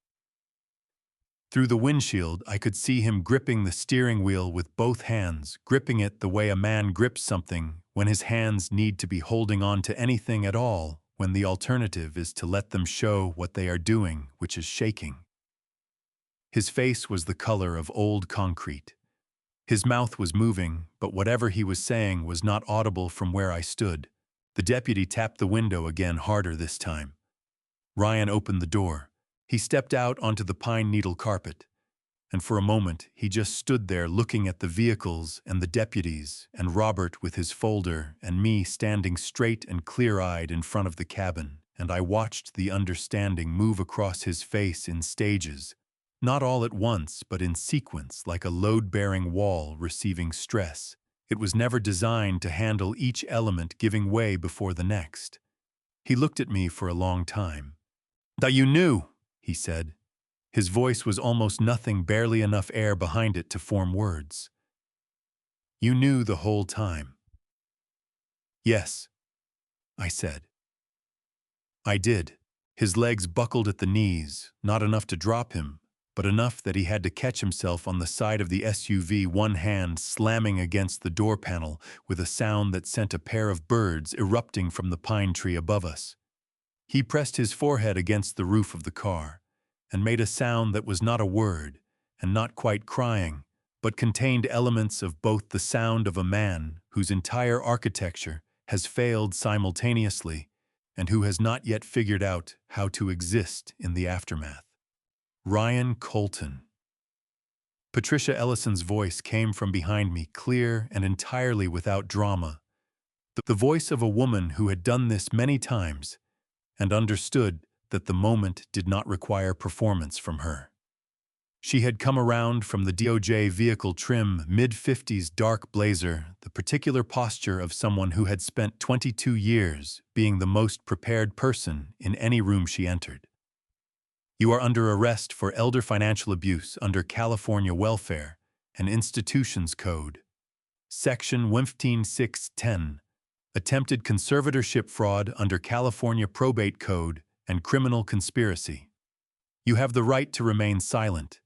Speaker 1: Through the windshield, I could see him gripping the steering wheel with both hands, gripping it the way a man grips something when his hands need to be holding on to anything at all, when the alternative is to let them show what they are doing, which is shaking. His face was the color of old concrete. His mouth was moving, but whatever he was saying was not audible from where I stood. The deputy tapped the window again, harder this time. Ryan opened the door. He stepped out onto the pine needle carpet, and for a moment he just stood there looking at the vehicles and the deputies and Robert with his folder and me standing straight and clear-eyed in front of the cabin, and I watched the understanding move across his face in stages, not all at once but in sequence, like a load-bearing wall receiving stress. It was never designed to handle each element giving way before the next. He looked at me for a long time. "That you knew," he said. His voice was almost nothing, barely enough air behind it to form words. "You knew the whole time." "Yes," I said. I did. His legs buckled at the knees, not enough to drop him, but enough that he had to catch himself on the side of the SUV, one hand slamming against the door panel with a sound that sent a pair of birds erupting from the pine tree above us. He pressed his forehead against the roof of the car and made a sound that was not a word and not quite crying, but contained elements of both the sound of a man whose entire architecture has failed simultaneously and who has not yet figured out how to exist in the aftermath. Ryan Colton. Patricia Ellison's voice came from behind me, clear and entirely without drama. The voice of a woman who had done this many times and understood that the moment did not require performance from her. She had come around from the DOJ vehicle, trim, mid-50s dark blazer, the particular posture of someone who had spent 22 years being the most prepared person in any room she entered. "You are under arrest for elder financial abuse under California Welfare and Institutions Code, Section 15610, attempted conservatorship fraud under California probate code, and criminal conspiracy. You have the right to remain silent.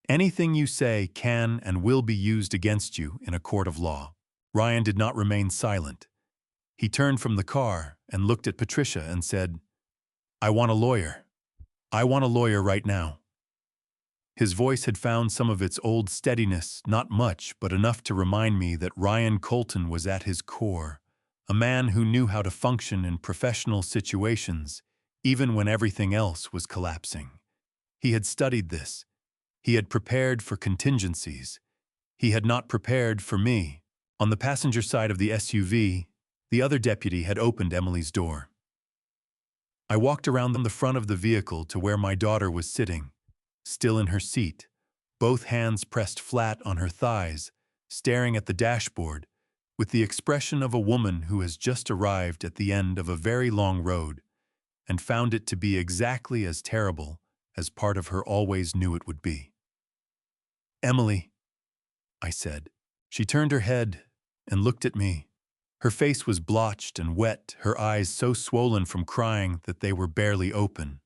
Speaker 1: Anything you say can and will be used against you in a court of law. Ryan did not remain silent. He turned from the car and looked at Patricia and said, "I want a lawyer. I want a lawyer right now." His voice had found some of its old steadiness, not much, but enough to remind me that Ryan Colton was at his core, a man who knew how to function in professional situations, even when everything else was collapsing. He had studied this. He had prepared for contingencies. He had not prepared for me. On the passenger side of the SUV, the other deputy had opened Emily's door. I walked around the front of the vehicle to where my daughter was sitting, still in her seat, both hands pressed flat on her thighs, staring at the dashboard, with the expression of a woman who has just arrived at the end of a very long road and found it to be exactly as terrible as part of her always knew it would be. "Emily," I said. She turned her head and looked at me. Her face was blotched and wet, her eyes so swollen from crying that they were barely open.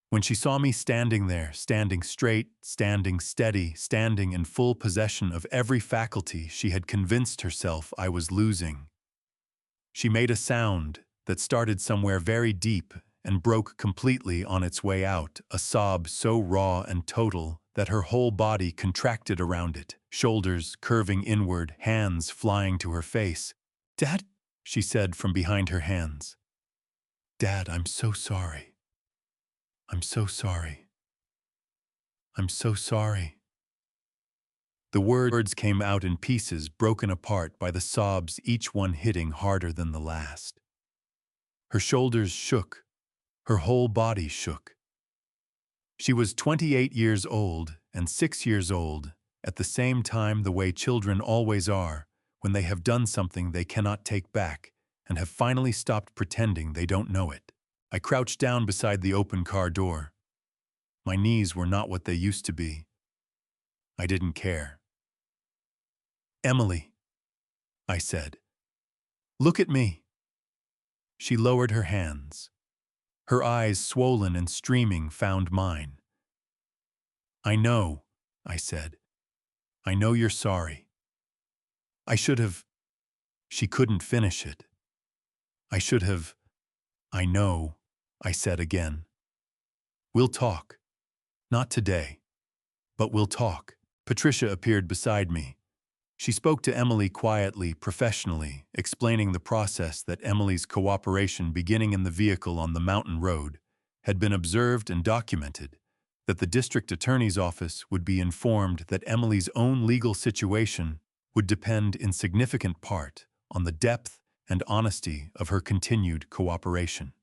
Speaker 1: When she saw me standing there, standing straight, standing steady, standing in full possession of every faculty she had convinced herself I was losing, she made a sound that started somewhere very deep and broke completely on its way out, a sob so raw and total that her whole body contracted around it, shoulders curving inward, hands flying to her face. "Dad," she said from behind her hands. "Dad, I'm so sorry. I'm so sorry. I'm so sorry." The words came out in pieces, broken apart by the sobs, each one hitting harder than the last. Her shoulders shook. Her whole body shook. She was 28 years old and 6 years old at the same time, the way children always are when they have done something they cannot take back and have finally stopped pretending they don't know it. I crouched down beside the open car door. My knees were not what they used to be. I didn't care. "Emily," I said, "look at me." She lowered her hands. Her eyes, swollen and streaming, found mine. "I know," I said. "I know you're sorry. I should have—" She couldn't finish it. "I should have—" "I know," I said again. "We'll talk. Not today. But we'll talk." Patricia appeared beside me. She spoke to Emily quietly, professionally, explaining the process that Emily's cooperation beginning in the vehicle on the mountain road had been observed and documented, that the district attorney's office would be informed that Emily's own legal situation would depend in significant part on the depth and honesty of her continued cooperation.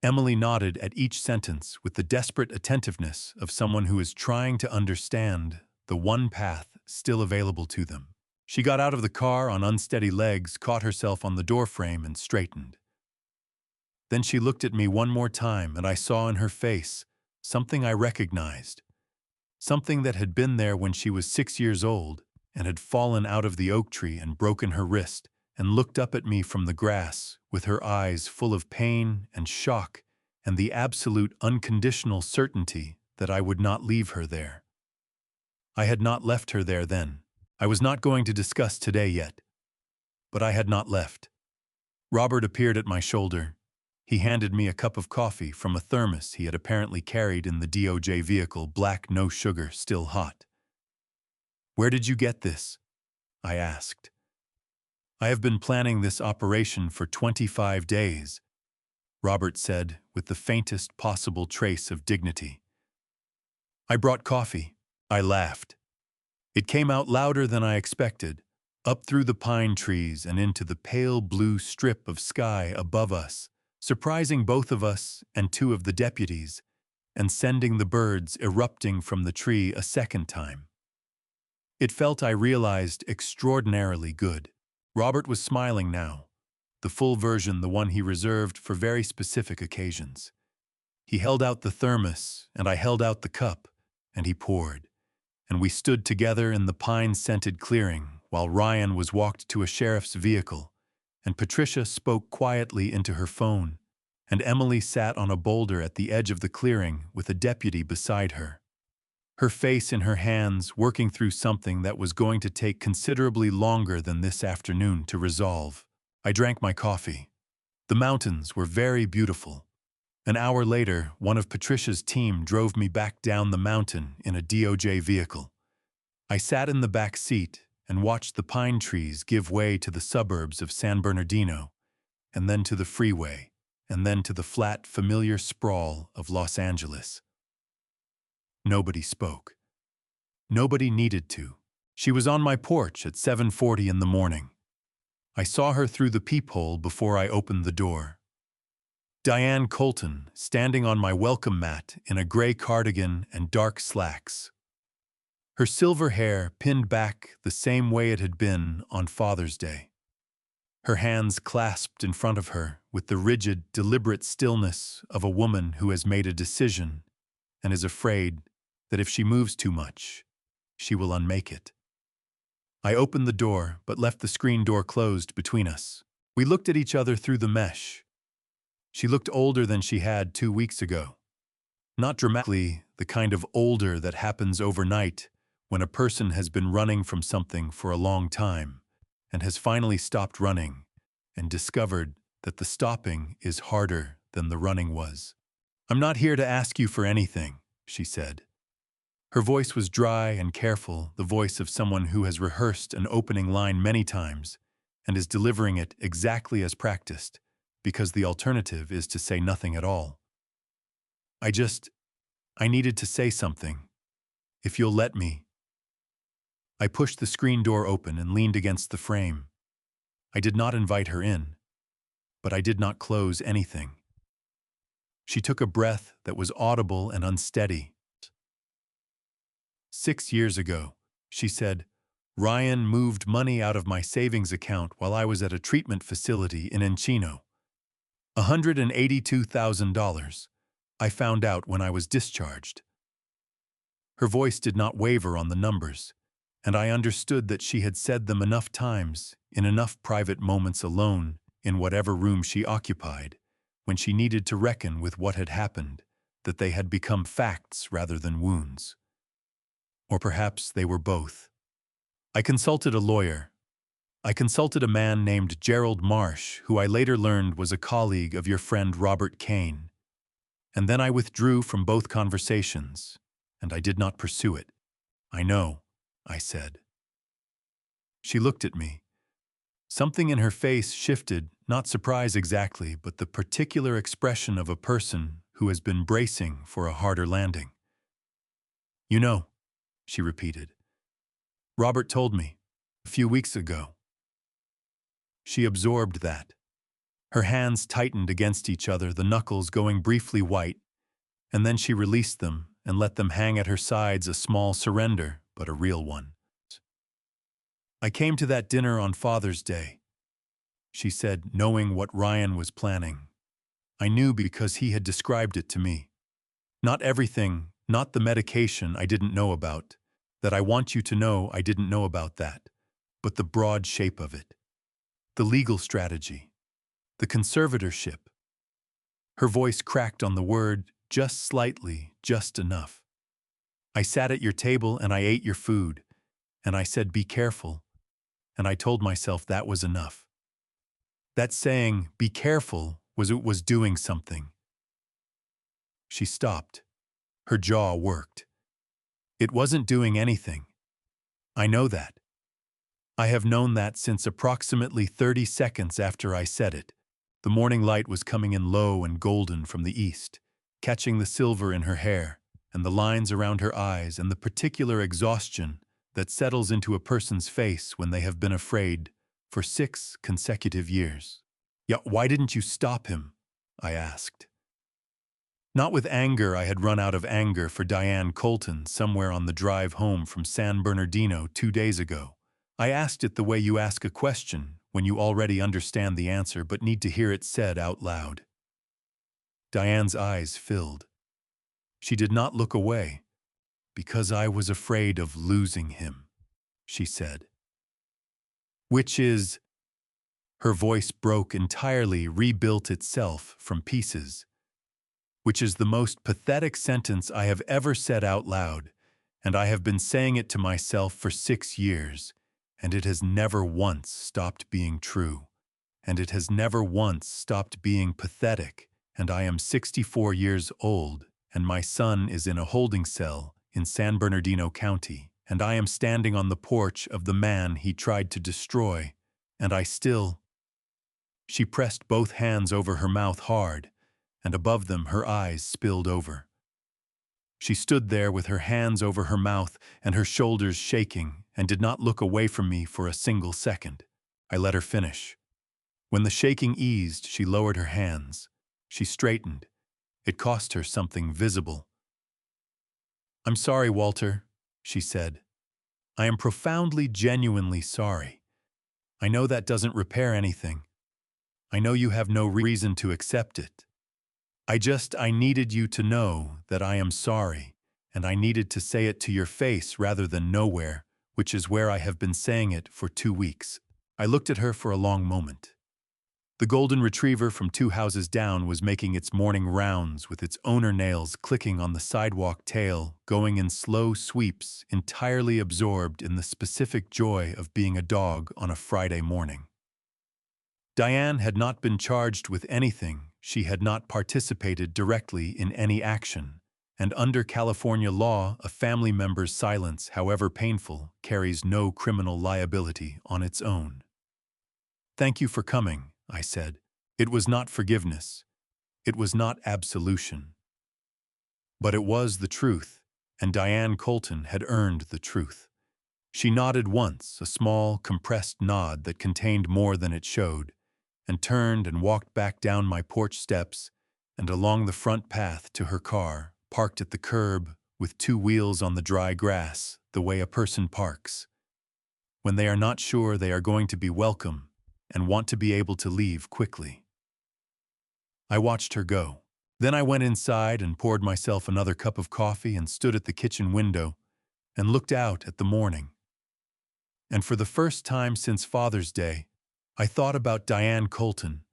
Speaker 1: Emily nodded at each sentence with the desperate attentiveness of someone who is trying to understand the one path still available to them. She got out of the car on unsteady legs, caught herself on the doorframe, and straightened. Then she looked at me one more time, and I saw in her face something I recognized, something that had been there when she was 6 years old and had fallen out of the oak tree and broken her wrist, and looked up at me from the grass with her eyes full of pain and shock and the absolute unconditional certainty that I would not leave her there. I had not left her there then. I was not going to discuss today yet, but I had not left. Robert appeared at my shoulder. He handed me a cup of coffee from a thermos he had apparently carried in the DOJ vehicle, black, no sugar, still hot. "Where did you get this?" I asked. "I have been planning this operation for 25 days, Robert said with the faintest possible trace of dignity. "I brought coffee." I laughed. It came out louder than I expected, up through the pine trees and into the pale blue strip of sky above us, surprising both of us and 2 of the deputies, and sending the birds erupting from the tree a second time. It felt, I realized, extraordinarily good. Robert was smiling now, the full version, the one he reserved for very specific occasions. He held out the thermos, and I held out the cup, and he poured, and we stood together in the pine-scented clearing while Ryan was walked to a sheriff's vehicle and Patricia spoke quietly into her phone, and Emily sat on a boulder at the edge of the clearing with a deputy beside her. Her face in her hands, working through something that was going to take considerably longer than this afternoon to resolve. I drank my coffee. The mountains were very beautiful. An hour later, one of Patricia's team drove me back down the mountain in a DOJ vehicle. I sat in the back seat and watched the pine trees give way to the suburbs of San Bernardino, and then to the freeway, and then to the flat, familiar sprawl of Los Angeles. Nobody spoke. Nobody needed to. She was on my porch at 7:40 in the morning. I saw her through the peephole before I opened the door. Diane Colton, standing on my welcome mat in a gray cardigan and dark slacks. Her silver hair pinned back the same way it had been on Father's Day. Her hands clasped in front of her with the rigid, deliberate stillness of a woman who has made a decision and is afraid that if she moves too much, she will unmake it. I opened the door but left the screen door closed between us. We looked at each other through the mesh. She looked older than she had 2 weeks ago. Not dramatically the kind of older that happens overnight when a person has been running from something for a long time and has finally stopped running and discovered that the stopping is harder than the running was. "I'm not here to ask you for anything," she said. Her voice was dry and careful, the voice of someone who has rehearsed an opening line many times and is delivering it exactly as practiced, because the alternative is to say nothing at all. I needed to say something. If you'll let me." I pushed the screen door open and leaned against the frame. I did not invite her in, but I did not close anything. She took a breath that was audible and unsteady. 6 years ago, she said, Ryan moved money out of my savings account while I was at a treatment facility in Encino. $182,000. I found out when I was discharged. Her voice did not waver on the numbers, and I understood that she had said them enough times, in enough private moments alone, in whatever room she occupied, when she needed to reckon with what had happened, that they had become facts rather than wounds. Or perhaps they were both. I consulted a lawyer. I consulted a man named Gerald Marsh, who I later learned was a colleague of your friend Robert Kane. And then I withdrew from both conversations, and I did not pursue it. "I know," I said. She looked at me. Something in her face shifted, not surprise exactly, but the particular expression of a person who has been bracing for a harder landing. "You know," she repeated. "Robert told me, a few weeks ago." She absorbed that. Her hands tightened against each other, the knuckles going briefly white, and then she released them and let them hang at her sides, a small surrender, but a real one. "I came to that dinner on Father's Day," she said, knowing what Ryan was planning. "I knew because he had described it to me. Not everything, not the medication I didn't know about, that I want you to know I didn't know about that, but the broad shape of it. The legal strategy. The conservatorship." Her voice cracked on the word, just slightly, just enough. "I sat at your table and I ate your food, and I said be careful, and I told myself that was enough. That saying, be careful, was doing something." She stopped. Her jaw worked. "It wasn't doing anything. I know that. I have known that since approximately 30 seconds after I said it." The morning light was coming in low and golden from the east, catching the silver in her hair and the lines around her eyes and the particular exhaustion that settles into a person's face when they have been afraid for 6 consecutive years. "Yeah, why didn't you stop him?" I asked. Not with anger. I had run out of anger for Diane Colton somewhere on the drive home from San Bernardino 2 days ago. I asked it the way you ask a question, when you already understand the answer but need to hear it said out loud. Diane's eyes filled. She did not look away. "Because I was afraid of losing him," she said. "Which is Her voice broke entirely, rebuilt itself from pieces, which is the most pathetic sentence I have ever said out loud, and I have been saying it to myself for 6 years, and it has never once stopped being true, and it has never once stopped being pathetic, and I am 64 years old, and my son is in a holding cell in San Bernardino County, and I am standing on the porch of the man he tried to destroy, and I still... She pressed both hands over her mouth hard, and above them her eyes spilled over. She stood there with her hands over her mouth and her shoulders shaking and did not look away from me for a single second. I let her finish. When the shaking eased, she lowered her hands. She straightened. It cost her something visible. "I'm sorry, Walter," she said. "I am profoundly, genuinely sorry. I know that doesn't repair anything. I know you have no reason to accept it. I needed you to know that I am sorry, and I needed to say it to your face rather than nowhere, which is where I have been saying it for 2 weeks." I looked at her for a long moment. The golden retriever from 2 houses down was making its morning rounds with its owner nails clicking on the sidewalk, tail going in slow sweeps, entirely absorbed in the specific joy of being a dog on a Friday morning. Diane had not been charged with anything. She had not participated directly in any action, and under California law, a family member's silence, however painful, carries no criminal liability on its own. "Thank you for coming," I said. It was not forgiveness. It was not absolution. But it was the truth, and Diane Colton had earned the truth. She nodded once, a small, compressed nod that contained more than it showed, and turned and walked back down my porch steps and along the front path to her car, parked at the curb with 2 wheels on the dry grass, the way a person parks when they are not sure they are going to be welcome and want to be able to leave quickly. I watched her go. Then I went inside and poured myself another cup of coffee and stood at the kitchen window and looked out at the morning. And for the first time since Father's Day, I thought about Diane Colton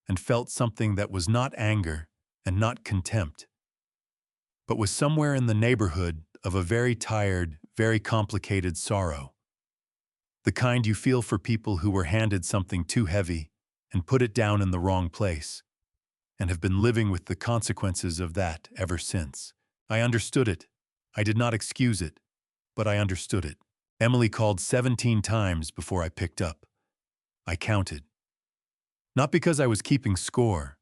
Speaker 1: and felt something that was not anger and not contempt, but was somewhere in the neighborhood of a very tired, very complicated sorrow. The kind you feel for people who were handed something too heavy and put it down in the wrong place, and have been living with the consequences of that ever since. I understood it. I did not excuse it, but I understood it. Emily called 17 times before I picked up. I counted. Not because I was keeping score,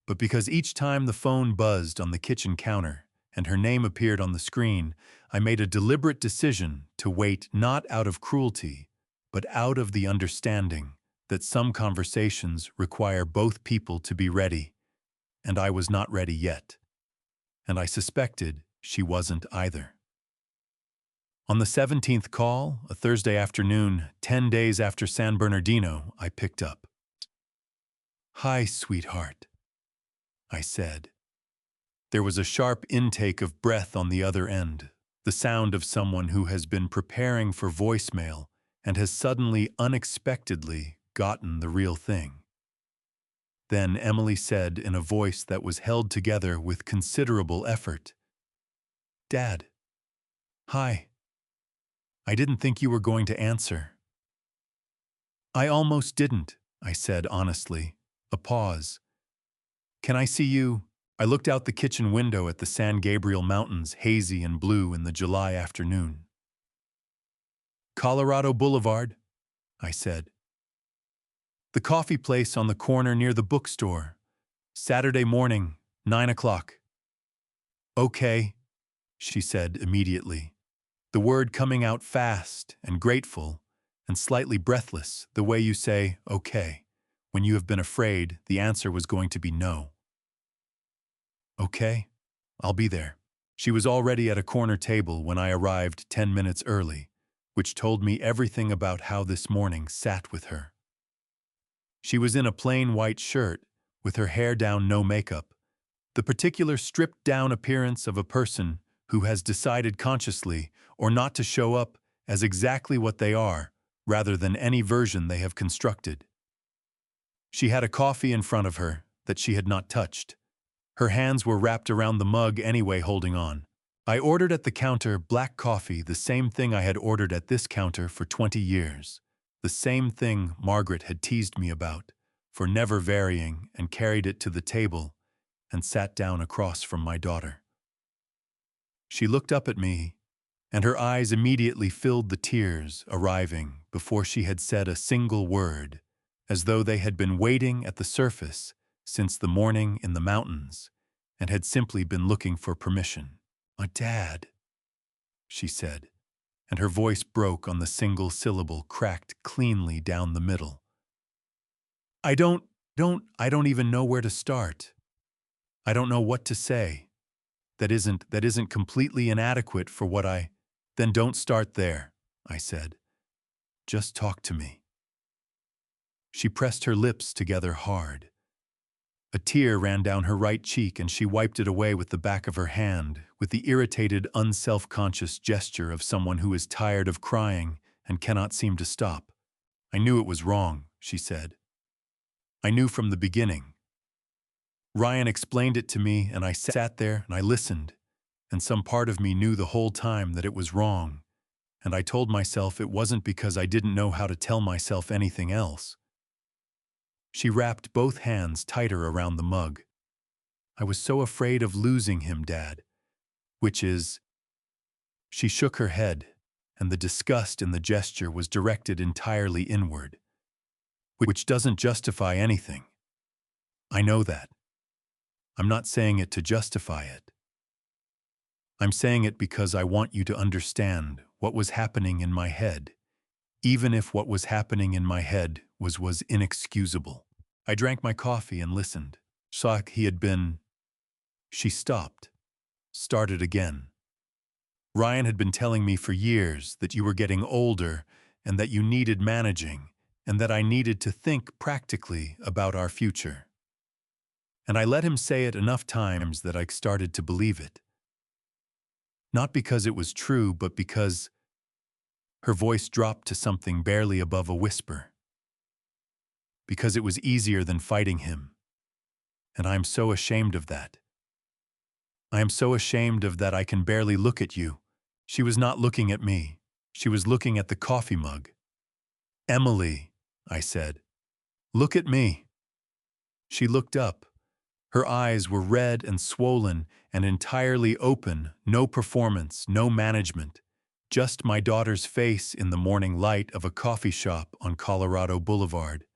Speaker 1: but because each time the phone buzzed on the kitchen counter and her name appeared on the screen, I made a deliberate decision to wait, not out of cruelty, but out of the understanding that some conversations require both people to be ready, and I was not ready yet. And I suspected she wasn't either. On the 17th call, a Thursday afternoon, 10 days after San Bernardino, I picked up. "Hi, sweetheart," I said. There was a sharp intake of breath on the other end, the sound of someone who has been preparing for voicemail and has suddenly, unexpectedly, gotten the real thing. Then Emily said in a voice that was held together with considerable effort, "Dad." "Hi. I didn't think you were going to answer." "I almost didn't," I said honestly. A pause. "Can I see you?" I looked out the kitchen window at the San Gabriel Mountains, hazy and blue in the July afternoon. "Colorado Boulevard," I said. "The coffee place on the corner near the bookstore. Saturday morning, 9 o'clock. "Okay," she said immediately, the word coming out fast and grateful and slightly breathless, the way you say "okay" when you have been afraid the answer was going to be no. "Okay, I'll be there." She was already at a corner table when I arrived 10 minutes early, which told me everything about how this morning sat with her. She was in a plain white shirt, with her hair down, no makeup, the particular stripped-down appearance of a person who has decided consciously or not to show up as exactly what they are, rather than any version they have constructed. She had a coffee in front of her that she had not touched. Her hands were wrapped around the mug anyway, holding on. I ordered at the counter black coffee, the same thing I had ordered at this counter for 20 years. The same thing Margaret had teased me about, for never varying, and carried it to the table and sat down across from my daughter. She looked up at me, and her eyes immediately filled the tears, arriving before she had said a single word, as though they had been waiting at the surface since the morning in the mountains and had simply been looking for permission. "My dad," she said, and her voice broke on the single syllable cracked cleanly down the middle. I don't even know where to start. I don't know what to say. That isn't completely inadequate for what I... Then don't start there, I said. Just talk to me. She pressed her lips together hard. A tear ran down her right cheek and she wiped it away with the back of her hand, with the irritated, unself-conscious gesture of someone who is tired of crying and cannot seem to stop. I knew it was wrong, she said. I knew from the beginning. Ryan explained it to me and I sat there and I listened, and some part of me knew the whole time that it was wrong, and I told myself it wasn't because I didn't know how to tell myself anything else. She wrapped both hands tighter around the mug. I was so afraid of losing him, Dad. Which is... She shook her head, and the disgust in the gesture was directed entirely inward. Which doesn't justify anything. I know that. I'm not saying it to justify it. I'm saying it because I want you to understand what was happening in my head, even if what was happening in my head was inexcusable. I drank my coffee and listened. Saw he had been... She stopped. Started again. Ryan had been telling me for years that you were getting older and that you needed managing and that I needed to think practically about our future. And I let him say it enough times that I started to believe it. Not because it was true, but because... Her voice dropped to something barely above a whisper. Because it was easier than fighting him. And I am so ashamed of that. I am so ashamed of that I can barely look at you. She was not looking at me. She was looking at the coffee mug. Emily, I said, look at me. She looked up. Her eyes were red and swollen and entirely open, no performance, no management, just my daughter's face in the morning light of a coffee shop on Colorado Boulevard,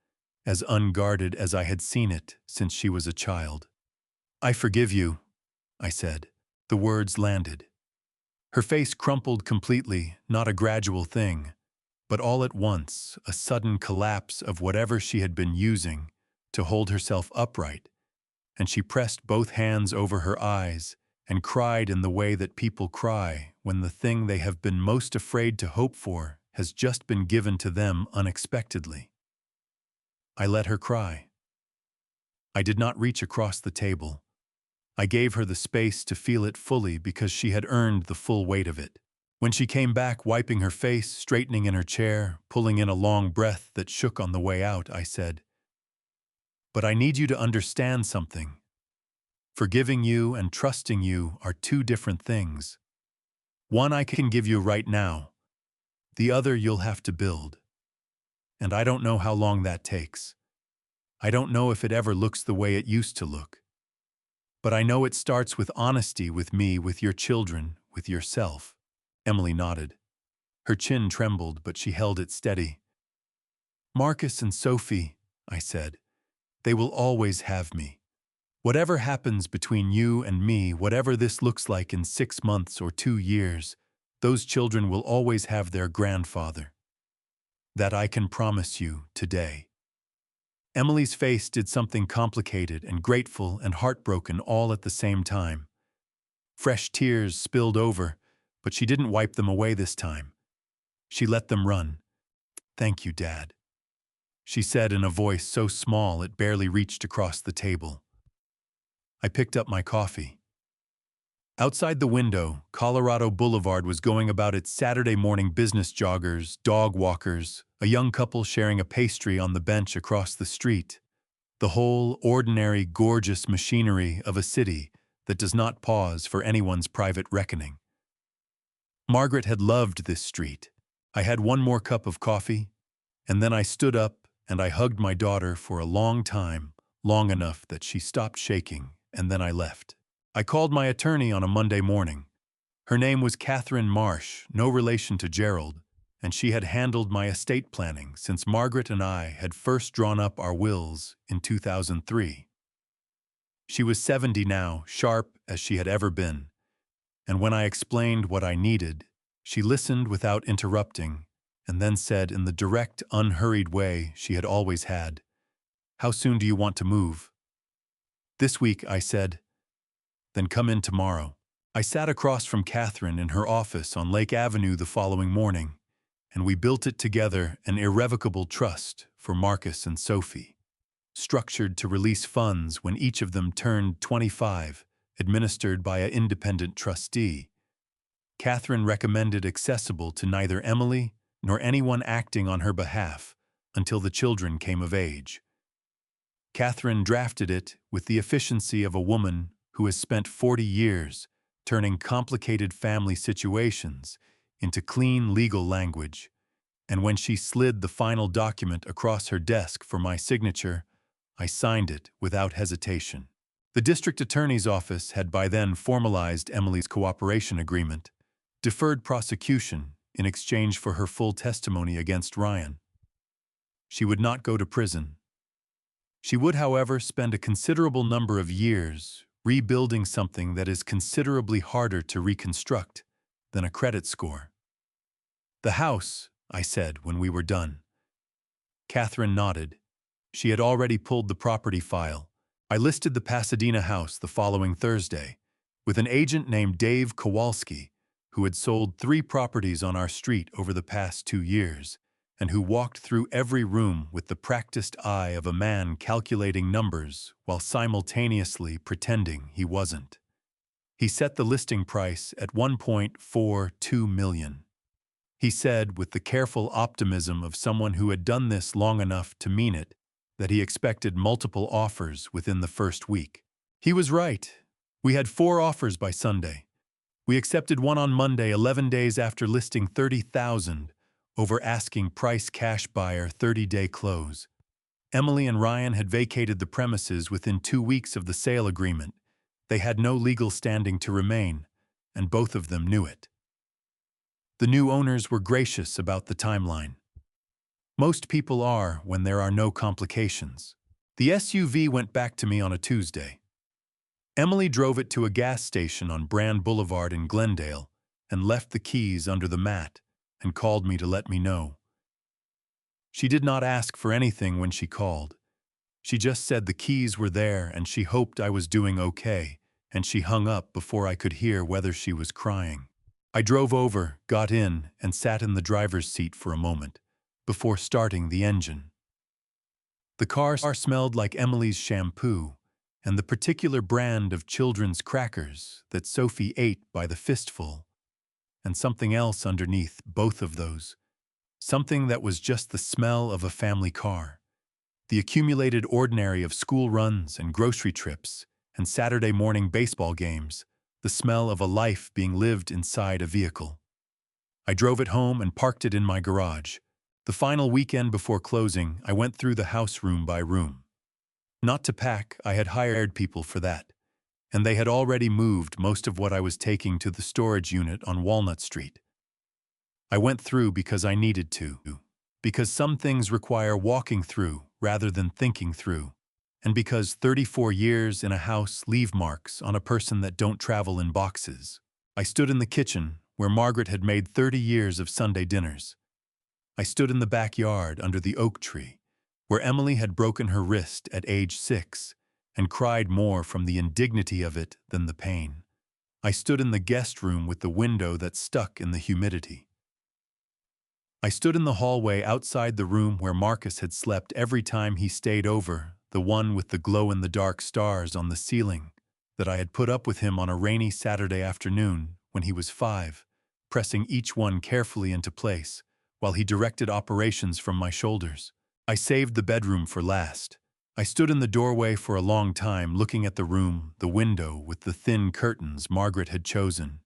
Speaker 1: as unguarded as I had seen it since she was a child. I forgive you, I said. The words landed. Her face crumpled completely, not a gradual thing, but all at once, a sudden collapse of whatever she had been using to hold herself upright, and she pressed both hands over her eyes and cried in the way that people cry when the thing they have been most afraid to hope for has just been given to them unexpectedly. I let her cry. I did not reach across the table. I gave her the space to feel it fully because she had earned the full weight of it. When she came back, wiping her face, straightening in her chair, pulling in a long breath that shook on the way out, I said, "But I need you to understand something. Forgiving you and trusting you are two different things. One I can give you right now. The other you'll have to build. And I don't know how long that takes. I don't know if it ever looks the way it used to look. But I know it starts with honesty with me, with your children, with yourself." Emily nodded. Her chin trembled, but she held it steady. "Marcus and Sophie," I said, "they will always have me. Whatever happens between you and me, whatever this looks like in 6 months or 2 years, those children will always have their grandfather. That I can promise you today." Emily's face did something complicated and grateful and heartbroken all at the same time. Fresh tears spilled over, but she didn't wipe them away this time. She let them run. "Thank you, Dad," she said in a voice so small it barely reached across the table. I picked up my coffee. Outside the window, Colorado Boulevard was going about its Saturday morning business: joggers, dog walkers, a young couple sharing a pastry on the bench across the street, The whole ordinary, gorgeous machinery of a city that does not pause for anyone's private reckoning. Margaret had loved this street. I had one more cup of coffee, and then I stood up and I hugged my daughter for a long time, long enough that she stopped shaking, and then I left. I called my attorney on a Monday morning. Her name was Catherine Marsh, no relation to Gerald, and she had handled my estate planning since Margaret and I had first drawn up our wills in 2003. She was 70 now, sharp as she had ever been, and when I explained what I needed, she listened without interrupting and then said in the direct, unhurried way she had always had, "How soon do you want to move?" "This week," I said. "Then come in tomorrow." I sat across from Catherine in her office on Lake Avenue the following morning, and we built it together an irrevocable trust for Marcus and Sophie, structured to release funds when each of them turned 25, administered by an independent trustee. Catherine recommended accessible to neither Emily nor anyone acting on her behalf until the children came of age. Catherine drafted it with the efficiency of a woman who has spent 40 years turning complicated family situations into clean legal language, and when she slid the final document across her desk for my signature, I signed it without hesitation. The district attorney's office had by then formalized Emily's cooperation agreement, deferred prosecution in exchange for her full testimony against Ryan. She would not go to prison. She would, however, spend a considerable number of years rebuilding something that is considerably harder to reconstruct than a credit score. "The house," I said when we were done. Catherine nodded. She had already pulled the property file. I listed the Pasadena house the following Thursday with an agent named Dave Kowalski, who had sold 3 properties on our street over the past 2 years, and who walked through every room with the practiced eye of a man calculating numbers while simultaneously pretending he wasn't. He set the listing price at $1.42 million. He said, with the careful optimism of someone who had done this long enough to mean it, that he expected multiple offers within the first week. He was right. We had 4 offers by Sunday. We accepted one on Monday, 11 days after listing $30,000 over asking price, cash buyer, 30-day close. Emily and Ryan had vacated the premises within 2 weeks of the sale agreement. They had no legal standing to remain, and both of them knew it. The new owners were gracious about the timeline. Most people are when there are no complications. The SUV went back to me on a Tuesday. Emily drove it to a gas station on Brand Boulevard in Glendale and left the keys under the mat and called me to let me know. She did not ask for anything when she called. She just said the keys were there and she hoped I was doing okay, and she hung up before I could hear whether she was crying. I drove over, got in, and sat in the driver's seat for a moment before starting the engine. The car smelled like Emily's shampoo and the particular brand of children's crackers that Sophie ate by the fistful, and something else underneath both of those, something that was just the smell of a family car, the accumulated ordinary of school runs and grocery trips and Saturday morning baseball games, the smell of a life being lived inside a vehicle. I drove it home and parked it in my garage. The final weekend before closing, I went through the house room by room. Not to pack, I had hired people for that, and they had already moved most of what I was taking to the storage unit on Walnut Street. I went through because I needed to, because some things require walking through rather than thinking through, and because 34 years in a house leave marks on a person that don't travel in boxes. I stood in the kitchen, where Margaret had made 30 years of Sunday dinners. I stood in the backyard under the oak tree, where Emily had broken her wrist at age 6 and cried more from the indignity of it than the pain. I stood in the guest room with the window that stuck in the humidity. I stood in the hallway outside the room where Marcus had slept every time he stayed over, the one with the glow-in-the-dark stars on the ceiling that I had put up with him on a rainy Saturday afternoon when he was 5, pressing each one carefully into place while he directed operations from my shoulders. I saved the bedroom for last. I stood in the doorway for a long time looking at the room, the window with the thin curtains Margaret had chosen.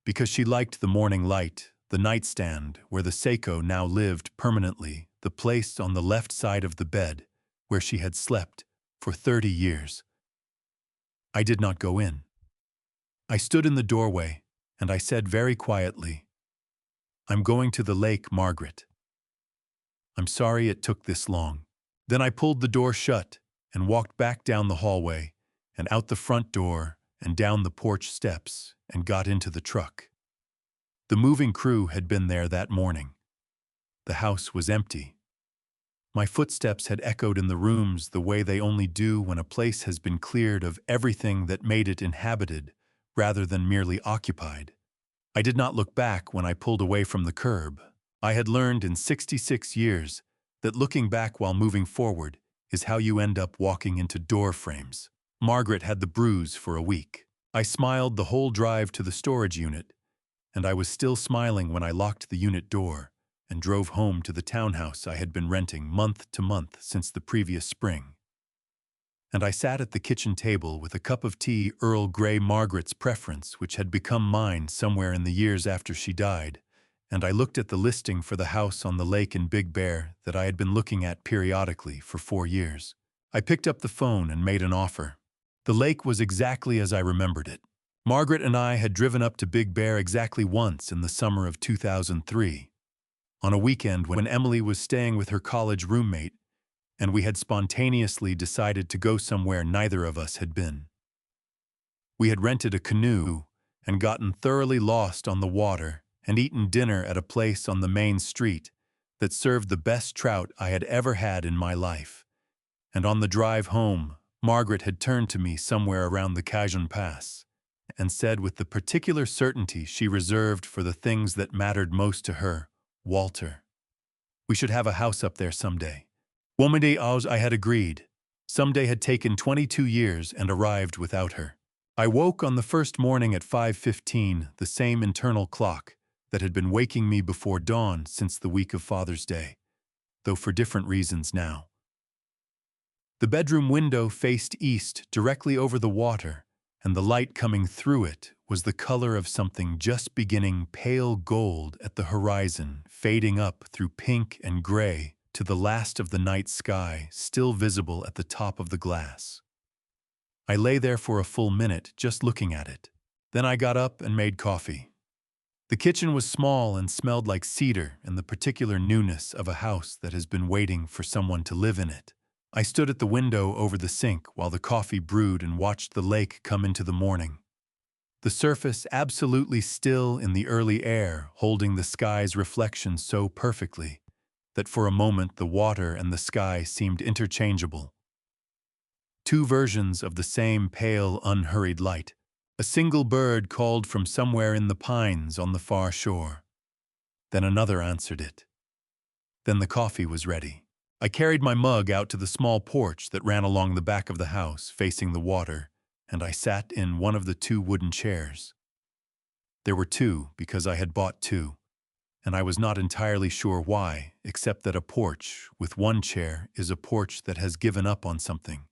Speaker 1: Because she liked the morning light, the nightstand where the Seiko now lived permanently, the place on the left side of the bed where she had slept for 30 years. I did not go in. I stood in the doorway, and I said very quietly, "I'm going to the lake, Margaret. I'm sorry it took this long." Then I pulled the door shut and walked back down the hallway and out the front door and down the porch steps and got into the truck. The moving crew had been there that morning. The house was empty. My footsteps had echoed in the rooms the way they only do when a place has been cleared of everything that made it inhabited rather than merely occupied. I did not look back when I pulled away from the curb. I had learned in 66 years that looking back while moving forward is how you end up walking into door frames. Margaret had the bruise for a week. I smiled the whole drive to the storage unit, and I was still smiling when I locked the unit door and drove home to the townhouse I had been renting month to month since the previous spring. And I sat at the kitchen table with a cup of tea, Earl Grey, Margaret's preference, which had become mine somewhere in the years after she died, and I looked at the listing for the house on the lake in Big Bear that I had been looking at periodically for 4 years. I picked up the phone and made an offer. The lake was exactly as I remembered it. Margaret and I had driven up to Big Bear exactly once in the summer of 2003, on a weekend when Emily was staying with her college roommate, and we had spontaneously decided to go somewhere neither of us had been. We had rented a canoe and gotten thoroughly lost on the water and eaten dinner at a place on the main street that served the best trout I had ever had in my life. And on the drive home, Margaret had turned to me somewhere around the Cajon Pass and said with the particular certainty she reserved for the things that mattered most to her, "Walter, we should have a house up there someday." Womanday aus I had agreed. Someday had taken 22 years and arrived without her. I woke on the first morning at 5:15, the same internal clock that had been waking me before dawn since the week of Father's Day, though for different reasons now. The bedroom window faced east directly over the water, and the light coming through it was the color of something just beginning pale gold at the horizon, fading up through pink and gray to the last of the night sky still visible at the top of the glass. I lay there for a full minute just looking at it. Then I got up and made coffee. The kitchen was small and smelled like cedar and the particular newness of a house that has been waiting for someone to live in it. I stood at the window over the sink while the coffee brewed and watched the lake come into the morning. The surface absolutely still in the early air, holding the sky's reflection so perfectly that for a moment the water and the sky seemed interchangeable. Two versions of the same pale, unhurried light. A single bird called from somewhere in the pines on the far shore. Then another answered it. Then the coffee was ready. I carried my mug out to the small porch that ran along the back of the house, facing the water, and I sat in one of the 2 wooden chairs. There were 2 because I had bought 2. And I was not entirely sure why, except that a porch with 1 chair is a porch that has given up on something.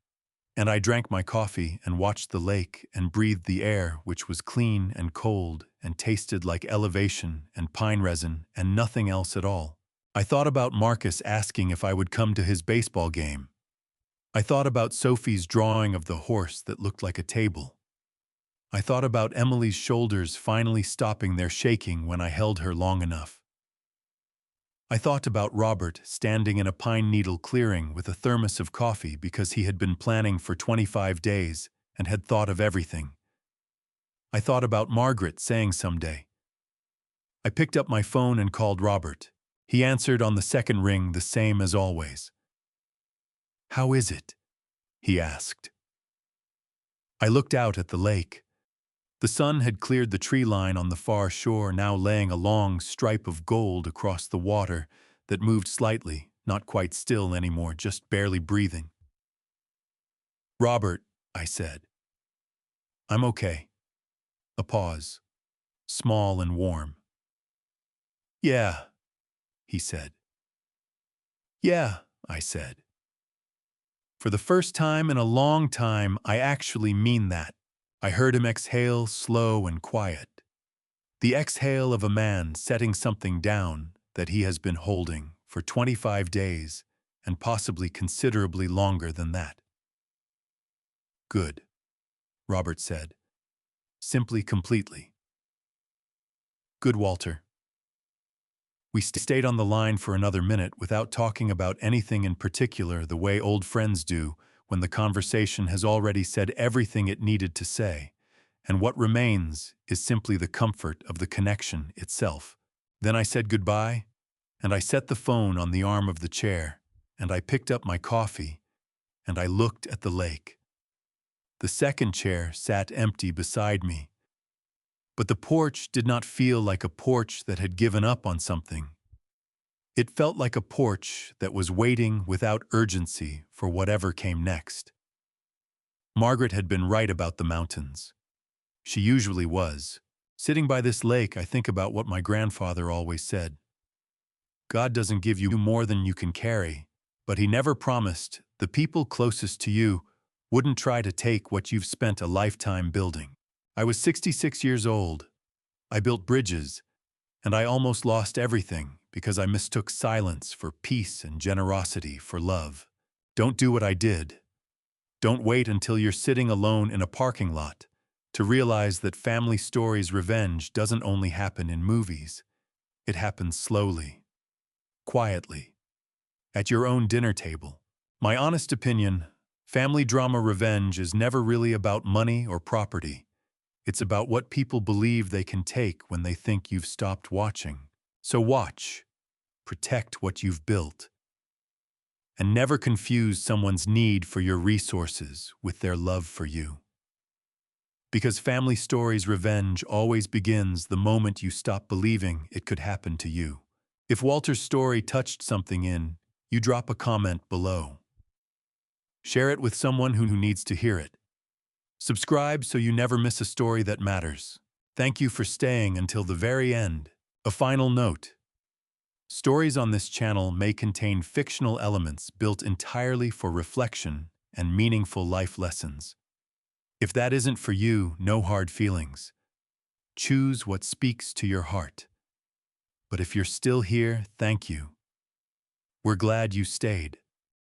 Speaker 1: And I drank my coffee and watched the lake and breathed the air, which was clean and cold and tasted like elevation and pine resin and nothing else at all. I thought about Marcus asking if I would come to his baseball game. I thought about Sophie's drawing of the horse that looked like a table. I thought about Emily's shoulders finally stopping their shaking when I held her long enough. I thought about Robert standing in a pine needle clearing with a thermos of coffee because he had been planning for 25 days and had thought of everything. I thought about Margaret saying someday. I picked up my phone and called Robert. He answered on the second ring the same as always. "How is it?" he asked. I looked out at the lake. The sun had cleared the tree line on the far shore, now laying a long stripe of gold across the water that moved slightly, not quite still anymore, just barely breathing. "Robert," I said. "I'm okay." A pause, small and warm. "Yeah," he said. "Yeah," I said. For the first time in a long time, I actually mean that. I heard him exhale, slow and quiet. The exhale of a man setting something down that he has been holding for 25 days and possibly considerably longer than that. Good, Robert said, simply completely. Good, Walter. We stayed on the line for another minute without talking about anything in particular, the way old friends do when the conversation has already said everything it needed to say, and what remains is simply the comfort of the connection itself. Then I said goodbye, and I set the phone on the arm of the chair, and I picked up my coffee, and I looked at the lake. The second chair sat empty beside me, but the porch did not feel like a porch that had given up on something. It felt like a porch that was waiting without urgency for whatever came next. Margaret had been right about the mountains. She usually was. Sitting by this lake, I think about what my grandfather always said. God doesn't give you more than you can carry, but He never promised the people closest to you wouldn't try to take what you've spent a lifetime building. I was 66 years old. I built bridges, and I almost lost everything because I mistook silence for peace and generosity for love. Don't do what I did. Don't wait until you're sitting alone in a parking lot to realize that family stories revenge doesn't only happen in movies. It happens slowly, quietly, at your own dinner table. My honest opinion, family drama revenge is never really about money or property. It's about what people believe they can take when they think you've stopped watching. So watch, protect what you've built, and never confuse someone's need for your resources with their love for you. Because family stories revenge always begins the moment you stop believing it could happen to you. If Walter's story touched something in, you drop a comment below. Share it with someone who needs to hear it. Subscribe so you never miss a story that matters. Thank you for staying until the very end. A final note. Stories on this channel may contain fictional elements built entirely for reflection and meaningful life lessons. If that isn't for you, no hard feelings. Choose what speaks to your heart. But if you're still here, thank you. We're glad you stayed.